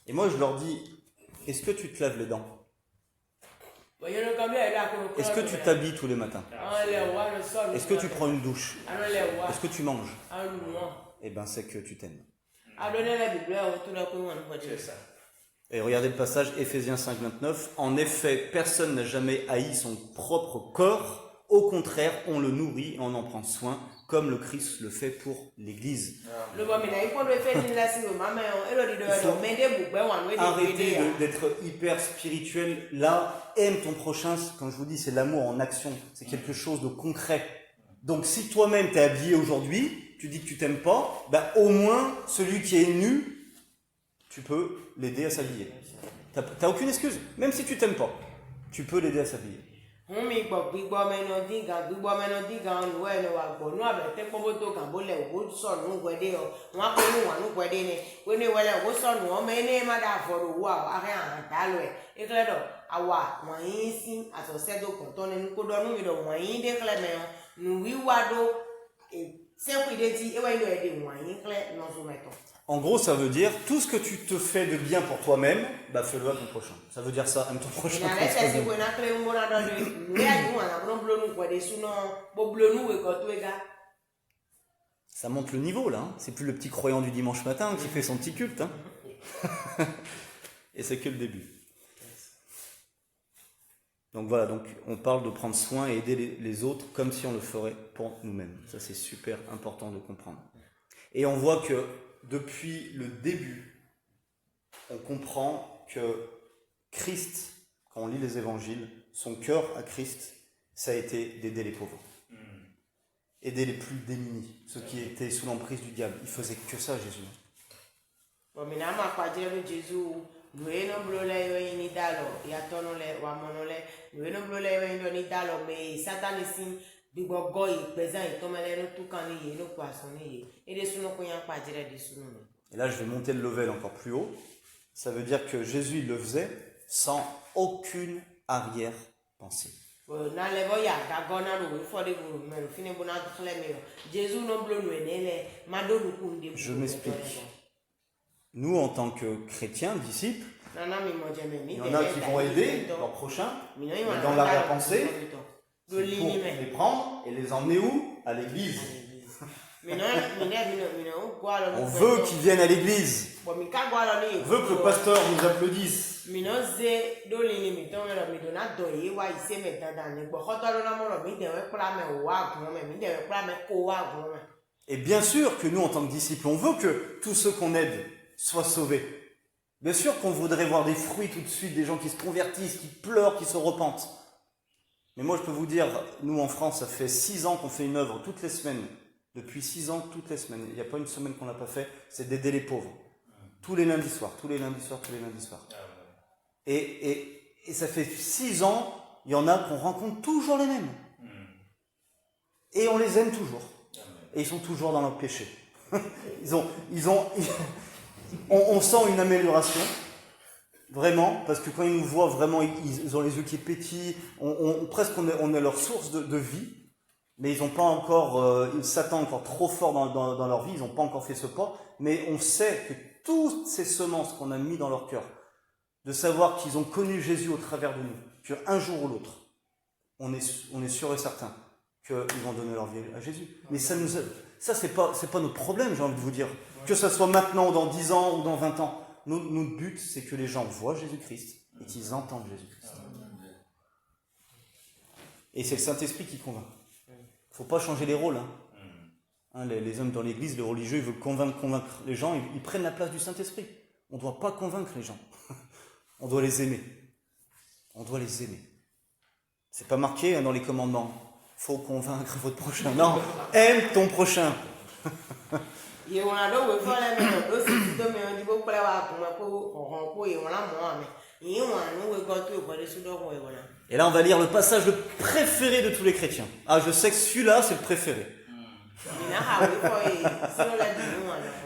Et moi, je leur dis, est-ce que tu te laves les dents? Est-ce que tu t'habilles tous les matins? Est-ce que tu prends une douche? Est-ce que tu manges? Eh bien, c'est que tu t'aimes. Et regardez le passage Éphésiens 5, 29. En effet, personne n'a jamais haï son propre corps. Au contraire, on le nourrit et on en prend soin, comme le Christ le fait pour l'Église. Arrêtez d'être hyper spirituel. Là, aime ton prochain. Comme je vous dis, c'est l'amour en action. C'est quelque chose de concret. Donc, si toi-même t'es habillé aujourd'hui, tu dis que tu t'aimes pas, bah, au moins, celui qui est nu, tu peux l'aider à s'habiller. T'as aucune excuse. Même si tu t'aimes pas, tu peux l'aider à s'habiller. En gros, ça veut dire, tout ce que tu te fais de bien pour toi-même, bah fais-le à ton prochain. Ça veut dire ça, aime ton prochain. Ça monte le niveau, là. Hein. C'est plus le petit croyant du dimanche matin qui fait son petit culte. Hein. Et c'est que le début. Donc voilà, donc on parle de prendre soin et aider les autres comme si on le ferait pour nous-mêmes. Ça, c'est super important de comprendre. Et on voit que depuis le début, on comprend que Christ, quand on lit les évangiles, son cœur à Christ, ça a été d'aider les pauvres. Aider les plus démunis, ceux qui étaient sous l'emprise du diable. Il faisait que ça, Jésus. Bon, maintenant, ma quoi dire le Jésus, nous avons blolé ni dalo, il y a ton le, wa monole, nous avons blolé ni dalo, mais Satan ici, du gogoy, présent, il tombe là, nous tout quand il y a, nous poissons, et des sous nous qu'on y a pas dire des sous nous. Et là, je vais monter le level encore plus haut. Ça veut dire que Jésus, il le faisait sans aucune arrière-pensée. Je m'explique. Nous, en tant que chrétiens, disciples, il y en a qui vont aider leur prochain, mais dans l'arrière-pensée, c'est pour les prendre et les emmener où? À l'église. On veut qu'ils viennent à l'église. On veut que le pasteur nous applaudisse. Et bien sûr que nous, en tant que disciples, on veut que tous ceux qu'on aide soient sauvés. Bien sûr qu'on voudrait voir des fruits tout de suite, des gens qui se convertissent, qui pleurent, qui se repentent. Mais moi, je peux vous dire, nous en France, ça fait 6 ans qu'on fait une œuvre toutes les semaines. Depuis 6 ans, toutes les semaines. Il n'y a pas une semaine qu'on n'a pas fait, c'est d'aider les pauvres. Tous les lundis soirs, tous les lundis soirs, tous les lundis soirs. Et ça fait 6 ans, il y en a qu'on rencontre toujours les mêmes. Et on les aime toujours. Et ils sont toujours dans leur péché. On sent une amélioration, vraiment, parce que quand ils nous voient, vraiment, ils ont les yeux qui pétillent, presque on est leur source de vie. Mais ils n'ont pas encore, ils s'attendent encore trop fort dans leur vie, ils n'ont pas encore fait ce pas, mais on sait que toutes ces semences qu'on a mis dans leur cœur, de savoir qu'ils ont connu Jésus au travers de nous, qu'un jour ou l'autre, on est sûr et certain qu'ils vont donner leur vie à Jésus. Mais ça c'est pas notre problème, j'ai envie de vous dire. Que ça soit maintenant, ou dans 10 ans, ou dans 20 ans. Notre but, c'est que les gens voient Jésus-Christ et qu'ils entendent Jésus-Christ. Et c'est le Saint-Esprit qui convainc. Il ne faut pas changer les rôles. Les hommes dans l'église, les religieux, ils veulent convaincre les gens, ils prennent la place du Saint-Esprit. On ne doit pas convaincre les gens. On doit les aimer. On doit les aimer. C'est pas marqué dans les commandements. Il faut convaincre votre prochain. Non, aime ton prochain. Et là, on va lire le passage le préféré de tous les chrétiens. Ah, je sais que celui-là, c'est le préféré.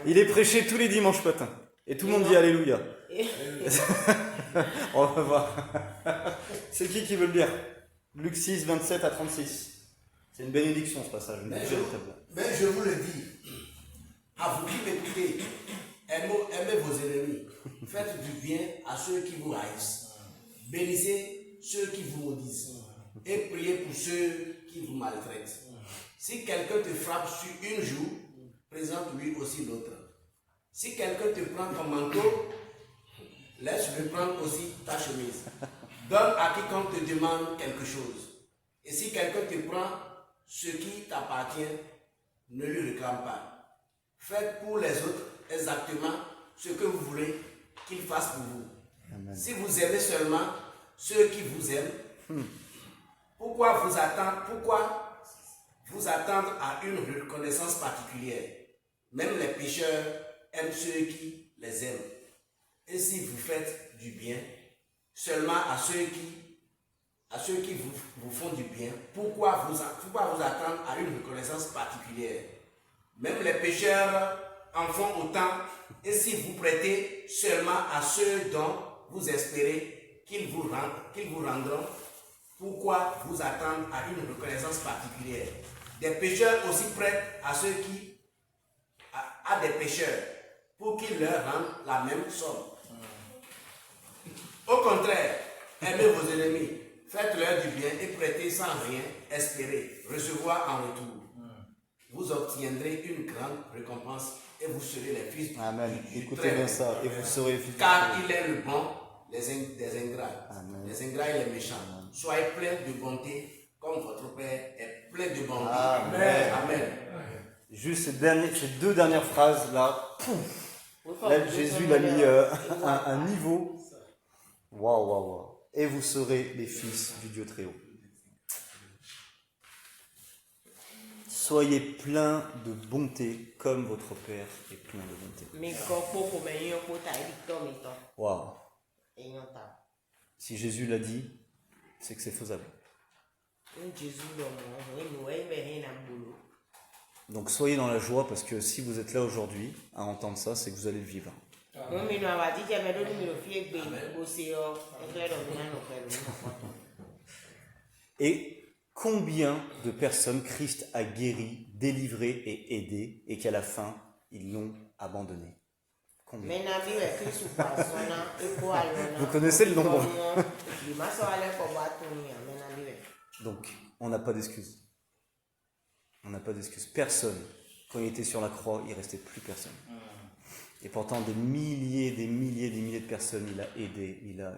Il est prêché tous les dimanches matins. Et tout le monde dit Alléluia. On va voir. C'est qui veut le lire? Luc 6, 27 à 36. C'est une bénédiction, ce passage. Mais je vous le dis, à vous qui m'écoutez, aimez vos ennemis. Faites du bien à ceux qui vous haïssent. Bénissez ceux qui vous maudissent. Et priez pour ceux qui vous maltraitent. Si quelqu'un te frappe sur une joue, présente-lui aussi l'autre. Si quelqu'un te prend ton manteau, laisse-le prendre aussi ta chemise. Donne à quiconque te demande quelque chose. Et si quelqu'un te prend ce qui t'appartient, ne lui réclame pas. Faites pour les autres exactement ce que vous voulez qu'ils fassent pour vous. Amen. Si vous aimez seulement ceux qui vous aiment, pourquoi vous attendre à une reconnaissance particulière? Même les pécheurs aiment ceux qui les aiment. Et si vous faites du bien seulement à ceux qui vous font du bien, pourquoi vous attendre à une reconnaissance particulière? Même les pécheurs en font autant. Et si vous prêtez seulement à ceux dont vous espérez qu'ils vous rendront, pourquoi vous attendre à une reconnaissance particulière? Des pécheurs aussi prêtent à ceux qui à des pécheurs pour qu'ils leur rendent la même somme. Au contraire, aimez vos ennemis, faites-leur du bien et prêtez sans rien espérer recevoir en retour. Vous obtiendrez une grande récompense et vous serez les fils Amen. Écoutez bien ça, et vous serez les fils car il est le bon des ingrats, Amen. les ingrats et les méchants. Amen. Soyez pleins de bonté, comme votre Père est plein de bonté. Amen. Amen. Juste ces deux dernières phrases là, là Jésus l'a mis un niveau. Waouh, waouh, waouh. Et vous serez les fils du Dieu très haut. Soyez pleins de bonté comme votre Père est plein de bonté. Waouh. Si Jésus l'a dit, c'est que c'est faisable. Donc soyez dans la joie parce que si vous êtes là aujourd'hui à entendre ça, c'est que vous allez le vivre. Et combien de personnes Christ a guéri, délivré et aidé et qu'à la fin, ils l'ont abandonné? Combien? Vous connaissez le nombre? Donc, on n'a pas d'excuses. On n'a pas d'excuses. Personne, quand il était sur la croix, il ne restait plus personne. Et pourtant, des milliers de personnes, il a aidé, il a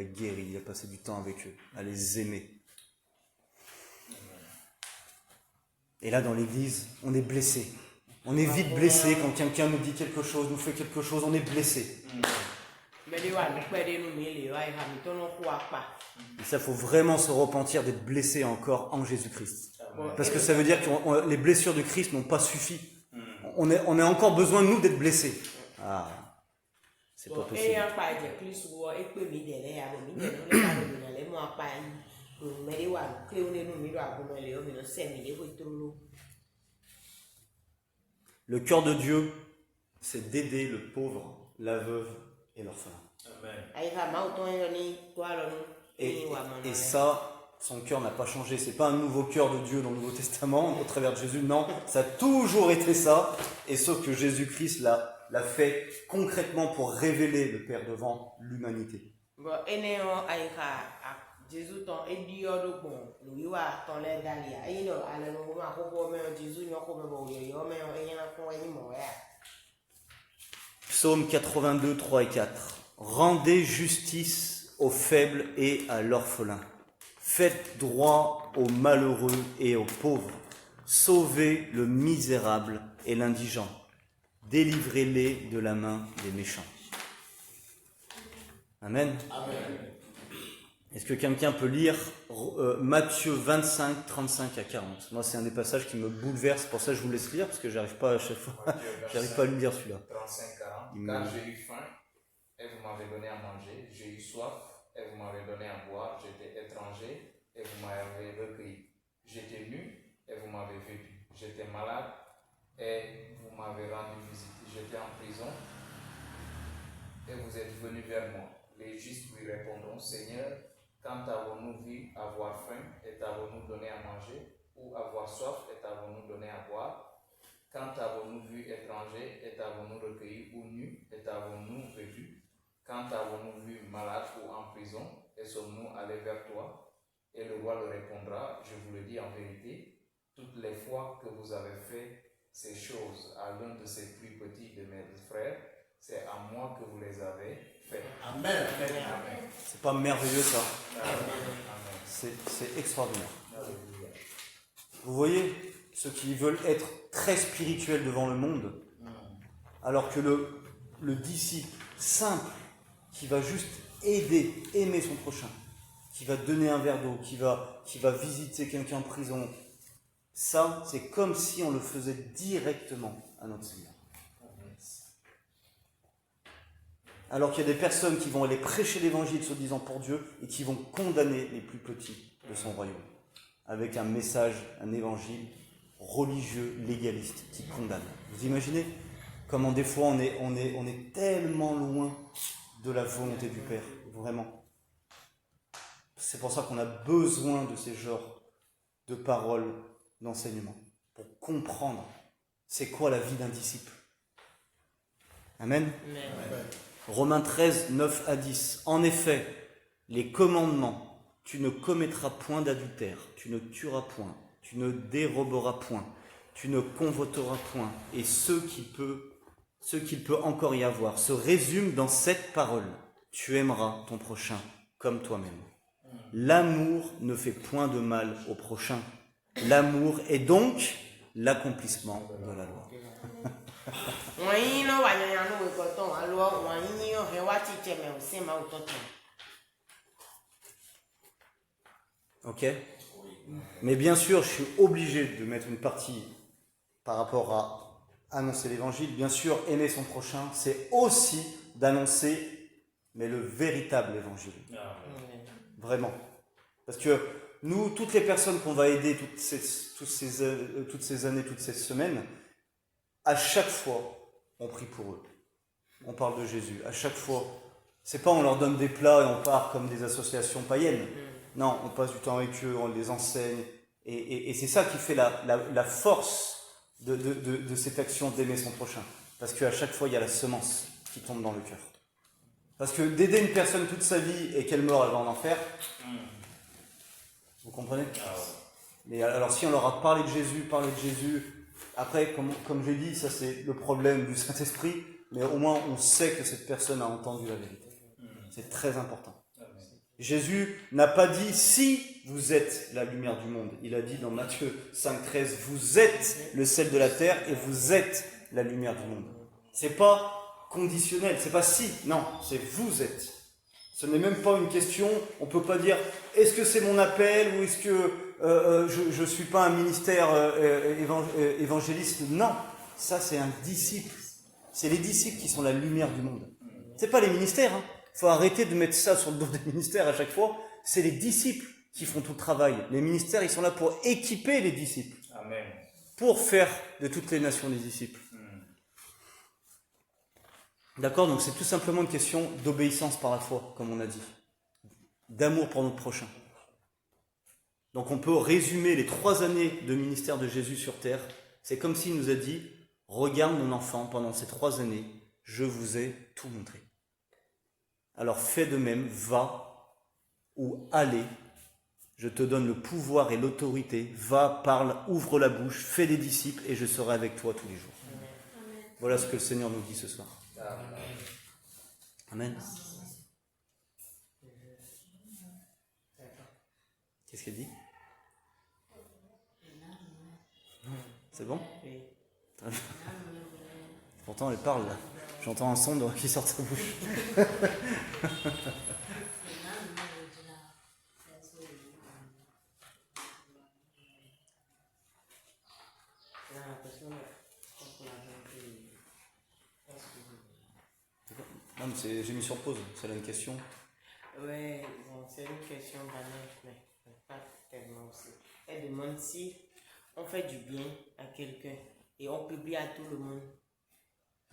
guéri, il a passé du temps avec eux, à les aimer. Et là, dans l'église, on est blessé. On est vite blessé quand quelqu'un nous dit quelque chose, nous fait quelque chose, on est blessé. Et ça, il faut vraiment se repentir d'être blessé encore en Jésus-Christ. Parce que ça veut dire que les blessures de Christ n'ont pas suffi. On a encore besoin, nous, d'être blessés. Ah, c'est pas possible. Le cœur de Dieu, c'est d'aider le pauvre, la veuve et l'orphelin. Et ça, son cœur n'a pas changé. C'est pas un nouveau cœur de Dieu dans le Nouveau Testament, au travers de Jésus. Non, ça a toujours été ça. Et sauf que Jésus-Christ l'a fait concrètement pour révéler le Père devant l'humanité. Psaume 82, 3 et 4. Rendez justice aux faibles et à l'orphelin. Faites droit aux malheureux et aux pauvres. Sauvez le misérable et l'indigent. Délivrez-les de la main des méchants. Amen. Amen. Est-ce que quelqu'un peut lire Matthieu 25, 35 à 40? Moi, c'est un des passages qui me bouleverse, pour ça que je vous laisse lire, parce que j'arrive pas à chaque fois, j'arrive pas à le lire celui-là. 35, 40. Car j'ai eu faim, et vous m'avez donné à manger. J'ai eu soif, et vous m'avez donné à boire. J'étais étranger, et vous m'avez recueilli. J'étais nu, et vous m'avez vêtu. J'étais malade, et vous m'avez rendu visite. J'étais en prison, et vous êtes venus vers moi. Les justes lui répondront, Seigneur, quand avons-nous vu avoir faim et t'avons-nous donné à manger, ou avoir soif et t'avons-nous donné à boire? Quand avons-nous vu étranger et t'avons-nous recueilli, ou nu et t'avons-nous vêtu? Quand avons-nous vu malade ou en prison et sommes-nous allés vers toi? Et le roi leur répondra, je vous le dis en vérité, toutes les fois que vous avez fait ces choses à l'un de ces plus petits de mes frères, c'est à moi que vous les avez fait. Amen. Amen. C'est pas merveilleux ça? Amen. C'est extraordinaire. Vous voyez, ceux qui veulent être très spirituels devant le monde, alors que le disciple simple, qui va juste aider, aimer son prochain, qui va donner un verre d'eau, qui va visiter quelqu'un en prison, ça, c'est comme si on le faisait directement à notre Seigneur. Alors qu'il y a des personnes qui vont aller prêcher l'évangile se disant pour Dieu et qui vont condamner les plus petits de son royaume avec un message, un évangile religieux, légaliste qui condamne. Vous imaginez comment des fois on est tellement loin de la volonté du Père, vraiment. C'est pour ça qu'on a besoin de ces genres de paroles, d'enseignement, pour comprendre c'est quoi la vie d'un disciple. Amen. Amen. Romains 13, 9 à 10. En effet, les commandements, tu ne commettras point d'adultère, tu ne tueras point, tu ne déroberas point, tu ne convoiteras point, et ce qu'il peut encore y avoir, se résume dans cette parole. Tu aimeras ton prochain comme toi-même. L'amour ne fait point de mal au prochain. L'amour est donc l'accomplissement de la loi. Wọ́n no wa nyanya no we koton alo wọ́n yin yo he wa ti cheme o se ma utoto. Ok? Mais bien sûr, je suis obligé de mettre une partie par rapport à annoncer l'évangile. Bien sûr, aimer son prochain, c'est aussi d'annoncer, mais le véritable évangile. Vraiment. Parce que nous, toutes les personnes qu'on va aider toutes ces années, toutes ces semaines, à chaque fois, on prie pour eux. On parle de Jésus. À chaque fois, c'est pas on leur donne des plats et on part comme des associations païennes. Non, on passe du temps avec eux, on les enseigne. Et c'est ça qui fait la force de cette action d'aimer son prochain. Parce qu'à chaque fois, il y a la semence qui tombe dans le cœur. Parce que d'aider une personne toute sa vie et qu'elle meurt, elle va en enfer. Vous comprenez? Mais alors, si on leur a parlé de Jésus, après, comme j'ai dit, ça c'est le problème du Saint-Esprit, mais au moins on sait que cette personne a entendu la vérité. C'est très important. Jésus n'a pas dit « si vous êtes la lumière du monde ». Il a dit dans Matthieu 5,13 « vous êtes le sel de la terre et vous êtes la lumière du monde ». C'est pas conditionnel, c'est pas « si », non, c'est « vous êtes ». Ce n'est même pas une question, on peut pas dire « est-ce que c'est mon appel ou est-ce que je suis pas un ministère évangéliste ?» Non, ça c'est un disciple. C'est les disciples qui sont la lumière du monde. C'est pas les ministères, hein. Faut arrêter de mettre ça sur le dos des ministères à chaque fois. C'est les disciples qui font tout le travail. Les ministères, ils sont là pour équiper les disciples. Amen. Pour faire de toutes les nations des disciples. D'accord? Donc c'est tout simplement une question d'obéissance par la foi, comme on a dit. D'amour pour notre prochain. Donc on peut résumer les 3 années de ministère de Jésus sur terre. C'est comme s'il nous a dit, regarde mon enfant, pendant ces 3 années, je vous ai tout montré. Alors fais de même, va ou allez, je te donne le pouvoir et l'autorité, va, parle, ouvre la bouche, fais des disciples et je serai avec toi tous les jours. Amen. Voilà ce que le Seigneur nous dit ce soir. Amen. Qu'est-ce qu'elle dit? C'est bon? Oui. Pourtant elle parle là. J'entends un son qui sort de sa bouche. Non, mais j'ai mis sur pause, c'est là une question. Ouais, bon, c'est une question banale, mais pas tellement aussi. Elle demande si on fait du bien à quelqu'un et on publie à tout le monde.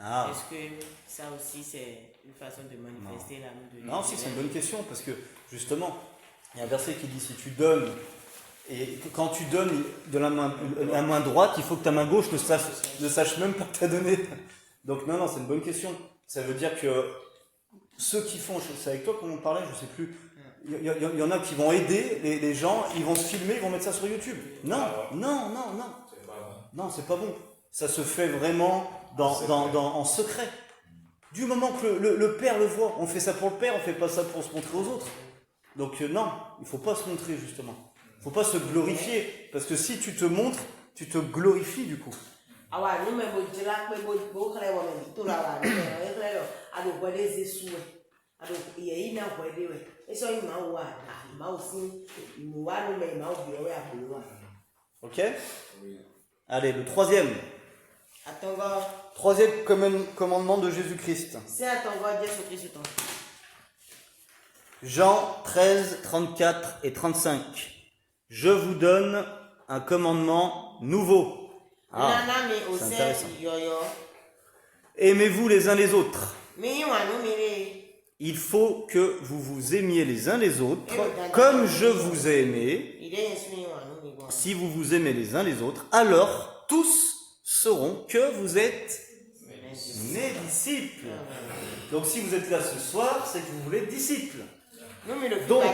Ah. Est-ce que ça aussi c'est une façon de manifester l'amour de Dieu? Non, si, c'est une bonne question, parce que justement, il y a un verset qui dit si tu donnes, et quand tu donnes de la main droite, il faut que ta main gauche ne sache même pas que tu as donné. Donc non, c'est une bonne question. Ça veut dire que ceux qui font, c'est avec toi qu'on en parlait, je sais plus, il y en a qui vont aider les gens, ils vont se filmer, ils vont mettre ça sur YouTube. Non, c'est pas bon. Ça se fait vraiment en secret. Du moment que le Père le voit, on fait ça pour le Père, on fait pas ça pour se montrer aux autres. Donc non, il faut pas se montrer justement. Il faut pas se glorifier, parce que si tu te montres, tu te glorifies du coup. Ok? Allez, le troisième. Troisième commandement de Jésus-Christ. Jean 13, 34 et 35. Je vous donne un commandement nouveau. Ah, c'est intéressant. Aimez-vous les uns les autres. Il faut que vous vous aimiez les uns les autres comme je vous ai aimé. Si vous vous aimez les uns les autres, alors tous sauront que vous êtes mes disciples. Donc si vous êtes là ce soir, c'est que vous voulez être disciples. Donc,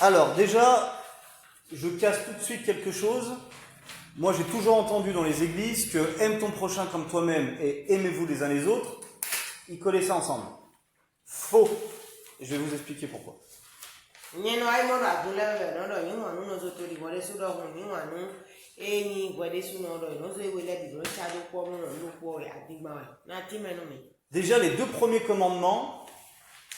alors déjà, je casse tout de suite quelque chose. Moi j'ai toujours entendu dans les églises que aime ton prochain comme toi-même et aimez-vous les uns les autres, ils collaient ça ensemble. Faux. Et je vais vous expliquer pourquoi. Nyeno ai mo ra dole be no do yin wa nu no so to di wole su do hun yin wa nu eni gwede su no do no so e wele bi do cha do po mo no lu po ya digba wa na ti me no me. Déjà, les deux premiers commandements,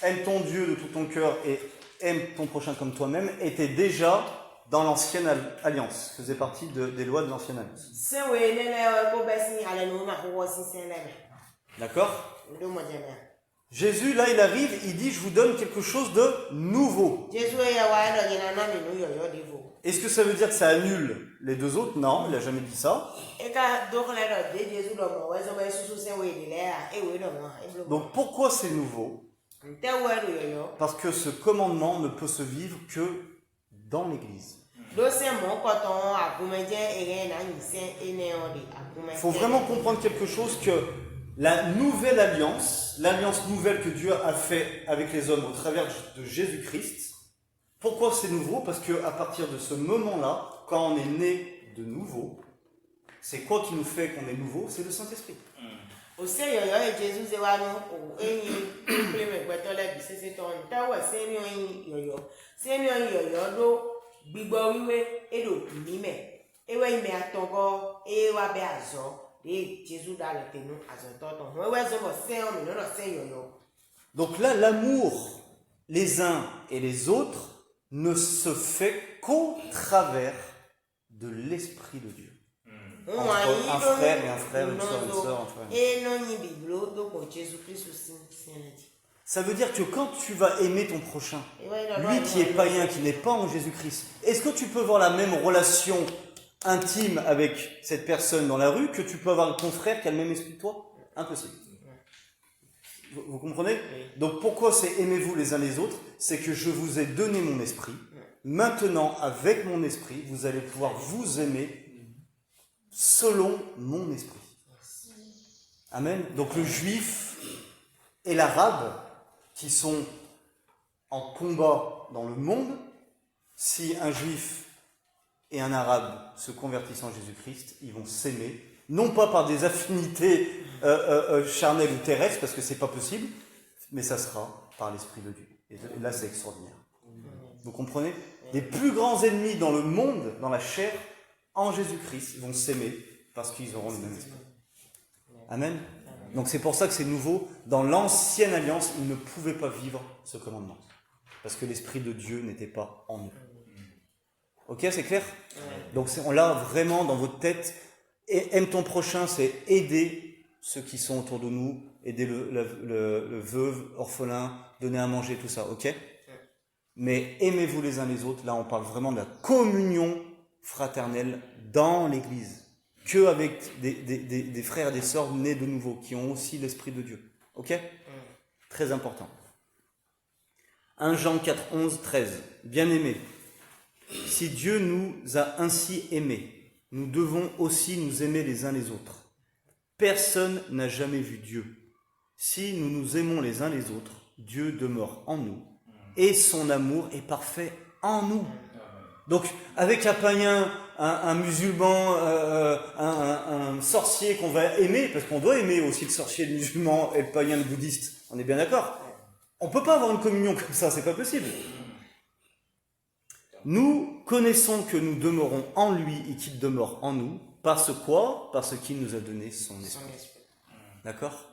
aime ton Dieu de tout ton cœur et aime ton prochain comme toi-même, étaient déjà dans l'ancienne alliance, faisaient partie des lois de l'ancienne alliance. Se we ne le ko be sin ale no ma ko si sen le. D'accord? Do mo je me. Jésus, là, il arrive, il dit, je vous donne quelque chose de nouveau. Jésus ya wa do nyina na mi no yo yo devo. Est-ce que ça veut dire que ça annule les deux autres? Non, il n'a jamais dit ça. E ka do ko le do de Jésus do mo we so be su se we de le a e we do mo e blo. Donc pourquoi c'est nouveau? Nte we do yo yo. Parce que ce commandement ne peut se vivre que dans l'Église. Do se mo ko ton akumeje e re na yin sen e ne o de akumeje. Il faut vraiment comprendre quelque chose, que la nouvelle alliance, l'alliance nouvelle que Dieu a fait avec les hommes au travers de Jésus-Christ, pourquoi c'est nouveau? Parce qu'à partir de ce moment-là, quand on est né de nouveau, c'est quoi qui nous fait qu'on est nouveau? C'est le Saint-Esprit. O se yo yo e Jésus se wa no o eni ple me gbeto le bi se ton ta wa se mi oyin yo yo. Se mi oyin yo yo do gbigbo wiwe e do mi me. E we me atongo e wa be azo. Et Jésus dans le tenu à son temps. Moi, ouais, je me sais, on me le sait, yo. Donc là, l'amour les uns et les autres ne se fait qu'au travers de l'Esprit de Dieu. Entre un frère et un frère, une sœur, un frère. Et non, il biblo, donc Jésus-Christ aussi, c'est un dit. Ça veut dire que quand tu vas aimer ton prochain, lui qui est païen, qui n'est pas en Jésus-Christ, est-ce que tu peux avoir la même relation intime avec cette personne dans la rue que tu peux avoir avec ton frère qui a le même esprit que toi? Impossible. Vous comprenez? Donc pourquoi c'est aimez-vous les uns les autres? C'est que je vous ai donné mon esprit. Maintenant, avec mon esprit, vous allez pouvoir vous aimer selon mon esprit. Amen. Donc le juif et l'arabe qui sont en combat dans le monde, si un juif et un arabe se convertissent en Jésus-Christ, ils vont s'aimer, non pas par des affinités charnelles ou terrestres, parce que c'est pas possible, mais ça sera par l'Esprit de Dieu. Et là, c'est extraordinaire. Vous comprenez? Les plus grands ennemis dans le monde, dans la chair, en Jésus-Christ, vont s'aimer parce qu'ils auront le même esprit. Amen. Donc c'est pour ça que c'est nouveau. Dans l'ancienne alliance, ils ne pouvaient pas vivre ce commandement, parce que l'Esprit de Dieu n'était pas en eux. Ok, c'est clair? Donc on l'a vraiment dans votre tête. Et aime ton prochain, c'est aider ceux qui sont autour de nous, aider le veuve, orphelin, donner à manger, tout ça, ok? Mais aimez-vous les uns les autres. Là, on parle vraiment de la communion fraternelle dans l'Église, que avec des frères et des sœurs nés de nouveau, qui ont aussi l'Esprit de Dieu. Ok? Très important. 1 Jean 4, 11, 13. Bien-aimés, si Dieu nous a ainsi aimés, nous devons aussi nous aimer les uns les autres. Personne n'a jamais vu Dieu. Si nous nous aimons les uns les autres, Dieu demeure en nous et son amour est parfait en nous. Donc, avec un païen, un musulman, un sorcier qu'on va aimer, parce qu'on doit aimer aussi le sorcier, le musulman et le païen, le bouddhiste, on est bien d'accord? On ne peut pas avoir une communion comme ça, c'est pas possible. Nous connaissons que nous demeurons en lui et qu'il demeure en nous, parce quoi? Parce qu'il nous a donné son esprit. D'accord?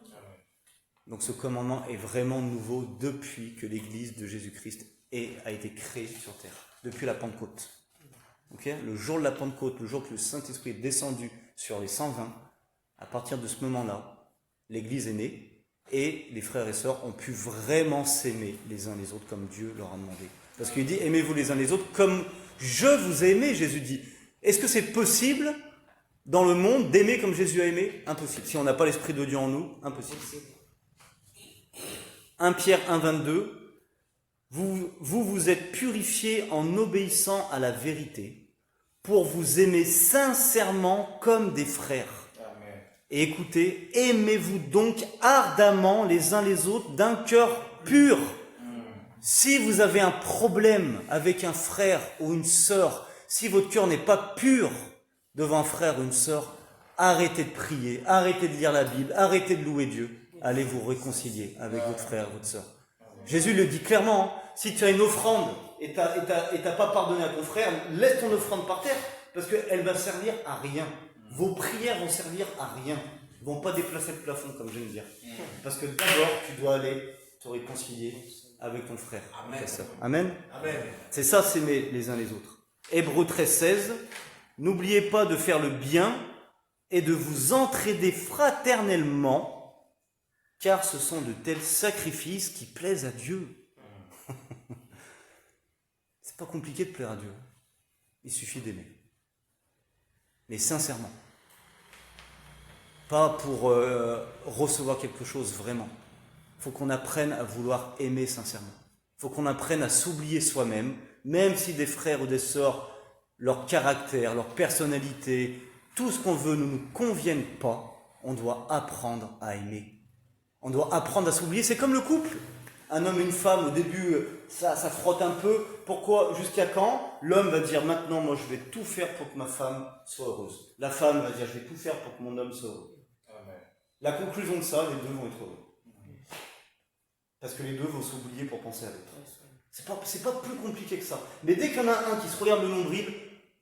Donc ce commandement est vraiment nouveau depuis que l'Église de Jésus-Christ a été créée sur terre, depuis la Pentecôte. Okay? Le jour de la Pentecôte, le jour que le Saint-Esprit est descendu sur les 120, à partir de ce moment-là, l'Église est née et les frères et sœurs ont pu vraiment s'aimer les uns les autres comme Dieu leur a demandé. Parce qu'il dit, aimez-vous les uns les autres comme je vous ai aimé, Jésus dit. Est-ce que c'est possible dans le monde d'aimer comme Jésus a aimé? Impossible. Si on n'a pas l'Esprit de Dieu en nous, impossible. 1 Pierre 1, 22. Vous êtes purifiés en obéissant à la vérité pour vous aimer sincèrement comme des frères. Amen. Et écoutez, aimez-vous donc ardemment les uns les autres d'un cœur pur. Si vous avez un problème avec un frère ou une sœur, si votre cœur n'est pas pur devant un frère ou une sœur, arrêtez de prier, arrêtez de lire la Bible, arrêtez de louer Dieu. Allez vous réconcilier avec votre frère, votre sœur. Jésus le dit clairement, si tu as une offrande et t'as pas pardonné à ton frère, laisse ton offrande par terre, parce qu'elle va servir à rien. Vos prières vont servir à rien. Ils vont pas déplacer le plafond, comme j'aime dire. Parce que d'abord, tu dois aller te réconcilier avec ton frère. Amen. Ta sœur. Amen. Amen. C'est ça, s'aimer les uns les autres. Hébreux 13:16. N'oubliez pas de faire le bien et de vous entraider fraternellement, car ce sont de tels sacrifices qui plaisent à Dieu. C'est pas compliqué de plaire à Dieu. Il suffit d'aimer. Mais sincèrement. Pas pour recevoir quelque chose vraiment. Il faut qu'on apprenne à vouloir aimer sincèrement. Il faut qu'on apprenne à s'oublier soi-même, même si des frères ou des sœurs, leur caractère, leur personnalité, tout ce qu'on veut ne nous convienne pas, on doit apprendre à aimer. On doit apprendre à s'oublier. C'est comme le couple. Un homme et une femme, au début, ça frotte un peu. Pourquoi? Jusqu'à quand? L'homme va dire, maintenant, moi, je vais tout faire pour que ma femme soit heureuse. La femme va dire, je vais tout faire pour que mon homme soit heureux. Amen. La conclusion de ça, les deux vont être heureux. Parce que les deux vont s'oublier pour penser à l'autre. C'est pas plus compliqué que ça. Mais dès qu'il y en a un qui se regarde le nombril,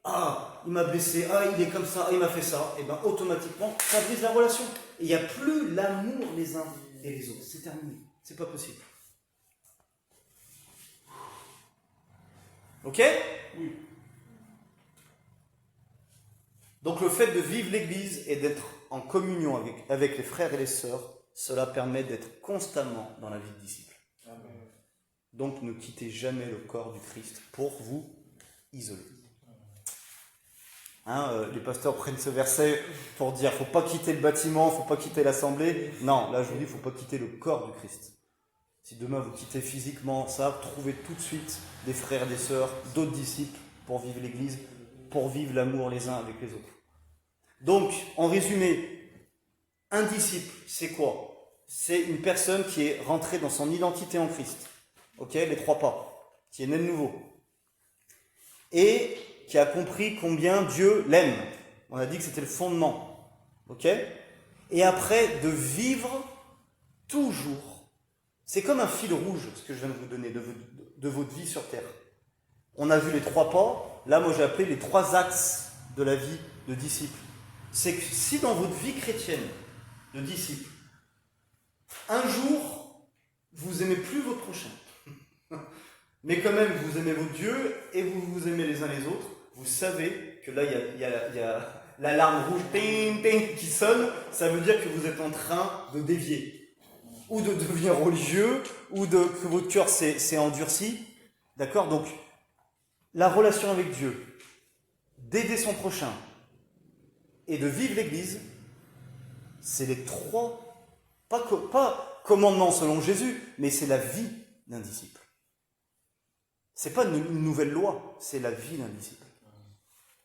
ah, il m'a blessé, ah, il est comme ça, ah, il m'a fait ça, et bien automatiquement, ça brise la relation. Et il n'y a plus l'amour les uns et les autres. C'est terminé. C'est pas possible. Ok? Oui. Donc le fait de vivre l'Église et d'être en communion avec les frères et les sœurs, cela permet d'être constamment dans la vie de disciple. Amen. Donc ne quittez jamais le corps du Christ pour vous isoler. Les pasteurs prennent ce verset pour dire faut pas quitter le bâtiment, faut pas quitter l'assemblée. Non, là je vous dis faut pas quitter le corps du Christ. Si demain vous quittez physiquement ça, trouvez tout de suite des frères, des sœurs, d'autres disciples pour vivre l'Église, pour vivre l'amour les uns avec les autres. Donc, en résumé, un disciple, c'est quoi? C'est une personne qui est rentrée dans son identité en Christ. Ok, les 3 pas, qui est né de nouveau. Et qui a compris combien Dieu l'aime. On a dit que c'était le fondement. Ok? Et après, de vivre toujours. C'est comme un fil rouge, ce que je viens de vous donner, de votre vie sur Terre. On a vu les 3 pas. Là, moi, j'ai appelé les 3 axes de la vie de disciple. C'est que si dans votre vie chrétienne de disciple, un jour, vous aimez plus votre prochain, mais quand même vous aimez votre Dieu et vous vous aimez les uns les autres, vous savez que là il y a l'alarme rouge ting, ting, qui sonne, ça veut dire que vous êtes en train de dévier, ou de devenir religieux, ou que votre cœur s'est endurci, d'accord? Donc la relation avec Dieu, d'aider son prochain, et de vivre l'Église, c'est les 3, pas commandements selon Jésus, mais c'est la vie d'un disciple. C'est pas une nouvelle loi, c'est la vie d'un disciple.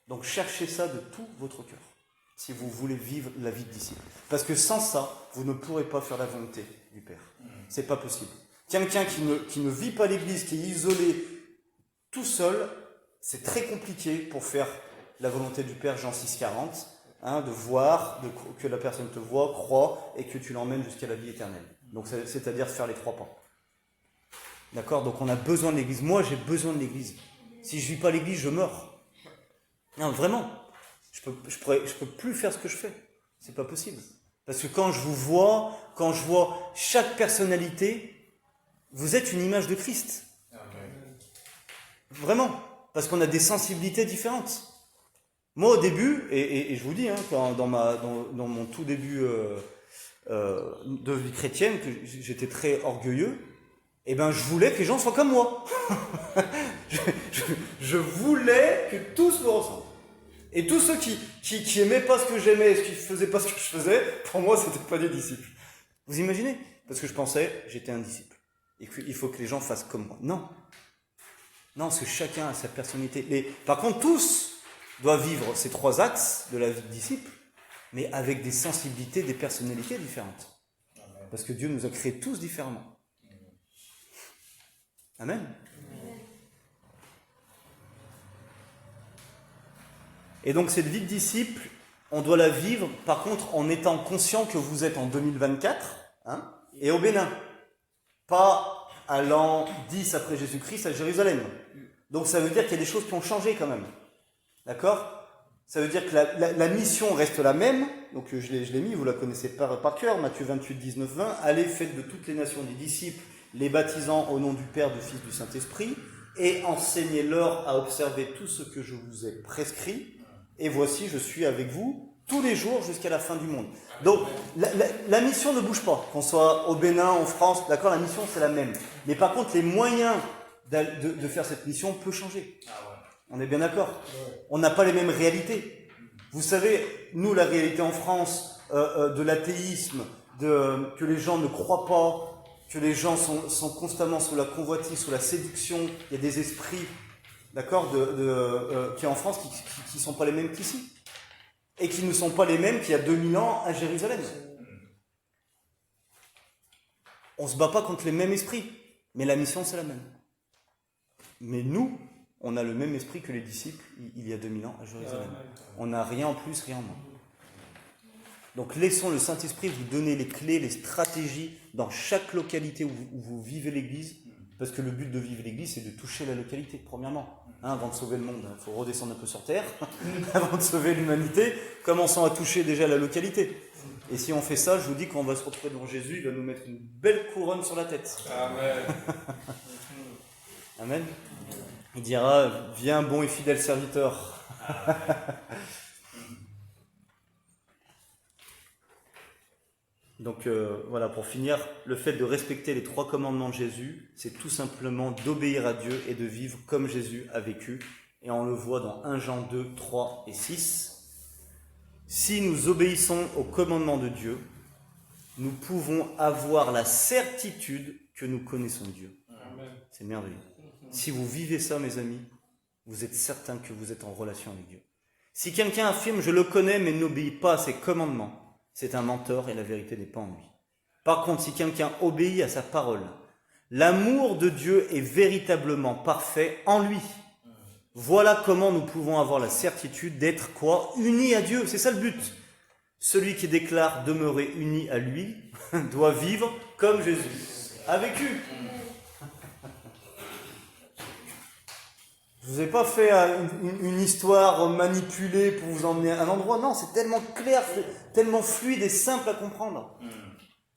Donc cherchez ça de tout votre cœur, si vous voulez vivre la vie de disciple. Parce que sans ça, vous ne pourrez pas faire la volonté du Père. C'est pas possible. Quelqu'un qui ne vit pas l'Église, qui est isolé, tout seul, c'est très compliqué pour faire la volonté du Père, Jean 6,40. De voir, que la personne te voit, croit, et que tu l'emmènes jusqu'à la vie éternelle. Donc, c'est-à-dire faire les 3 pas. D'accord? Donc, on a besoin de l'Église. Moi, j'ai besoin de l'Église. Si je ne vis pas l'Église, je meurs. Non, vraiment. Je peux plus faire ce que je fais. C'est pas possible. Parce que quand je vous vois, quand je vois chaque personnalité, vous êtes une image de Christ. Amen. Vraiment. Parce qu'on a des sensibilités différentes. Moi, au début, et je vous dis, dans mon tout début de vie chrétienne, que j'étais très orgueilleux, je voulais que les gens soient comme moi. je voulais que tous me ressemblent. Et tous ceux qui aimaient pas ce que j'aimais, qui faisaient pas ce que je faisais, pour moi, c'était pas des disciples. Vous imaginez? Parce que je pensais, j'étais un disciple. Et qu'il faut que les gens fassent comme moi. Non. Non, parce que chacun a sa personnalité. Par contre, tous doit vivre ces 3 axes de la vie de disciple, mais avec des sensibilités, des personnalités différentes. Parce que Dieu nous a créés tous différemment. Amen. Et donc cette vie de disciple, on doit la vivre, par contre, en étant conscient que vous êtes en 2024, et au Bénin. Pas à l'an 10 après Jésus-Christ à Jérusalem. Donc ça veut dire qu'il y a des choses qui ont changé quand même. D'accord? Ça veut dire que la mission reste la même. Donc je l'ai mis, vous la connaissez par cœur, Matthieu 28, 19, 20. Allez, faites de toutes les nations des disciples, les baptisant au nom du Père, du Fils, du Saint-Esprit, et enseignez-leur à observer tout ce que je vous ai prescrit. Et voici, je suis avec vous tous les jours jusqu'à la fin du monde. Donc la mission ne bouge pas. Qu'on soit au Bénin, en France, d'accord, la mission c'est la même. Mais par contre, les moyens de faire cette mission peuvent changer. On est bien d'accord? On n'a pas les mêmes réalités. Vous savez, nous, la réalité en France, de l'athéisme, que les gens ne croient pas, que les gens sont constamment sous la convoitise, sous la séduction, il y a des esprits, d'accord, qui en France, qui sont pas les mêmes qu'ici. Et qui ne sont pas les mêmes qu'il y a 2000 ans à Jérusalem. On se bat pas contre les mêmes esprits, mais la mission c'est la même. Mais nous, on a le même esprit que les disciples il y a 2000 ans à Jérusalem. On n'a rien en plus, rien en moins. Donc laissons le Saint-Esprit vous donner les clés, les stratégies dans chaque localité où vous vivez l'Église, parce que le but de vivre l'Église, c'est de toucher la localité, premièrement. Avant de sauver le monde, il faut redescendre un peu sur Terre. Avant de sauver l'humanité, commençons à toucher déjà la localité. Et si on fait ça, je vous dis qu'on va se retrouver devant Jésus, il va nous mettre une belle couronne sur la tête. Amen. Amen. Il dira, viens bon et fidèle serviteur. Donc voilà, pour finir, le fait de respecter les 3 commandements de Jésus, c'est tout simplement d'obéir à Dieu et de vivre comme Jésus a vécu. Et on le voit dans 1 Jean 2, 3 et 6. Si nous obéissons aux commandements de Dieu, nous pouvons avoir la certitude que nous connaissons Dieu. Amen. C'est merveilleux. Si vous vivez ça, mes amis, vous êtes certain que vous êtes en relation avec Dieu. Si quelqu'un affirme « je le connais mais n'obéit pas à ses commandements », c'est un menteur et la vérité n'est pas en lui. Par contre, si quelqu'un obéit à sa parole, l'amour de Dieu est véritablement parfait en lui. Voilà comment nous pouvons avoir la certitude d'être quoi? Unis à Dieu, c'est ça le but. Celui qui déclare demeurer uni à lui doit vivre comme Jésus a vécu. Je vous ai pas fait une histoire manipulée pour vous emmener à un endroit. Non, c'est tellement clair, c'est tellement fluide et simple à comprendre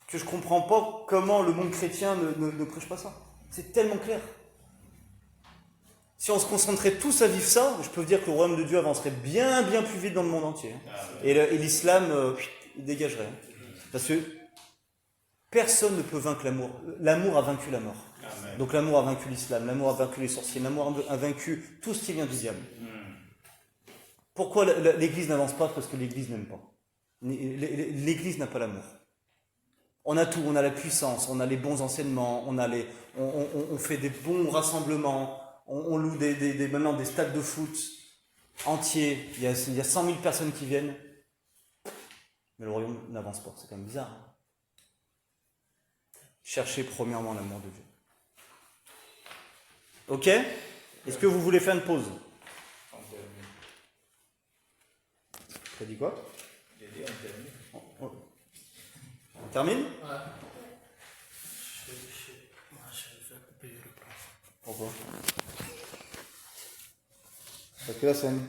que je comprends pas comment le monde chrétien ne prêche pas ça. C'est tellement clair. Si on se concentrait tous à vivre ça, je peux vous dire que le royaume de Dieu avancerait bien plus vite dans le monde entier. Et l'islam, il dégagerait. Parce que personne ne peut vaincre l'amour. L'amour a vaincu la mort. Amen. Donc l'amour a vaincu l'islam, l'amour a vaincu les sorciers, l'amour a vaincu tout ce qui vient du diable. Pourquoi l'Église n'avance pas? Parce que l'Église n'aime pas. L'Église n'a pas l'amour. On a tout, on a la puissance, on a les bons enseignements, on fait des bons rassemblements, on loue maintenant des stades de foot entiers, il y a 100 000 personnes qui viennent, mais le royaume n'avance pas, c'est quand même bizarre. Hein? Cherchez premièrement l'amour de Dieu. Ok? Est-ce que vous voulez faire une pause? T'as dit quoi? J'ai dit on termine. On termine? Ouais. Je vais faire couper, je reprends. Pourquoi? Parce que là, c'est un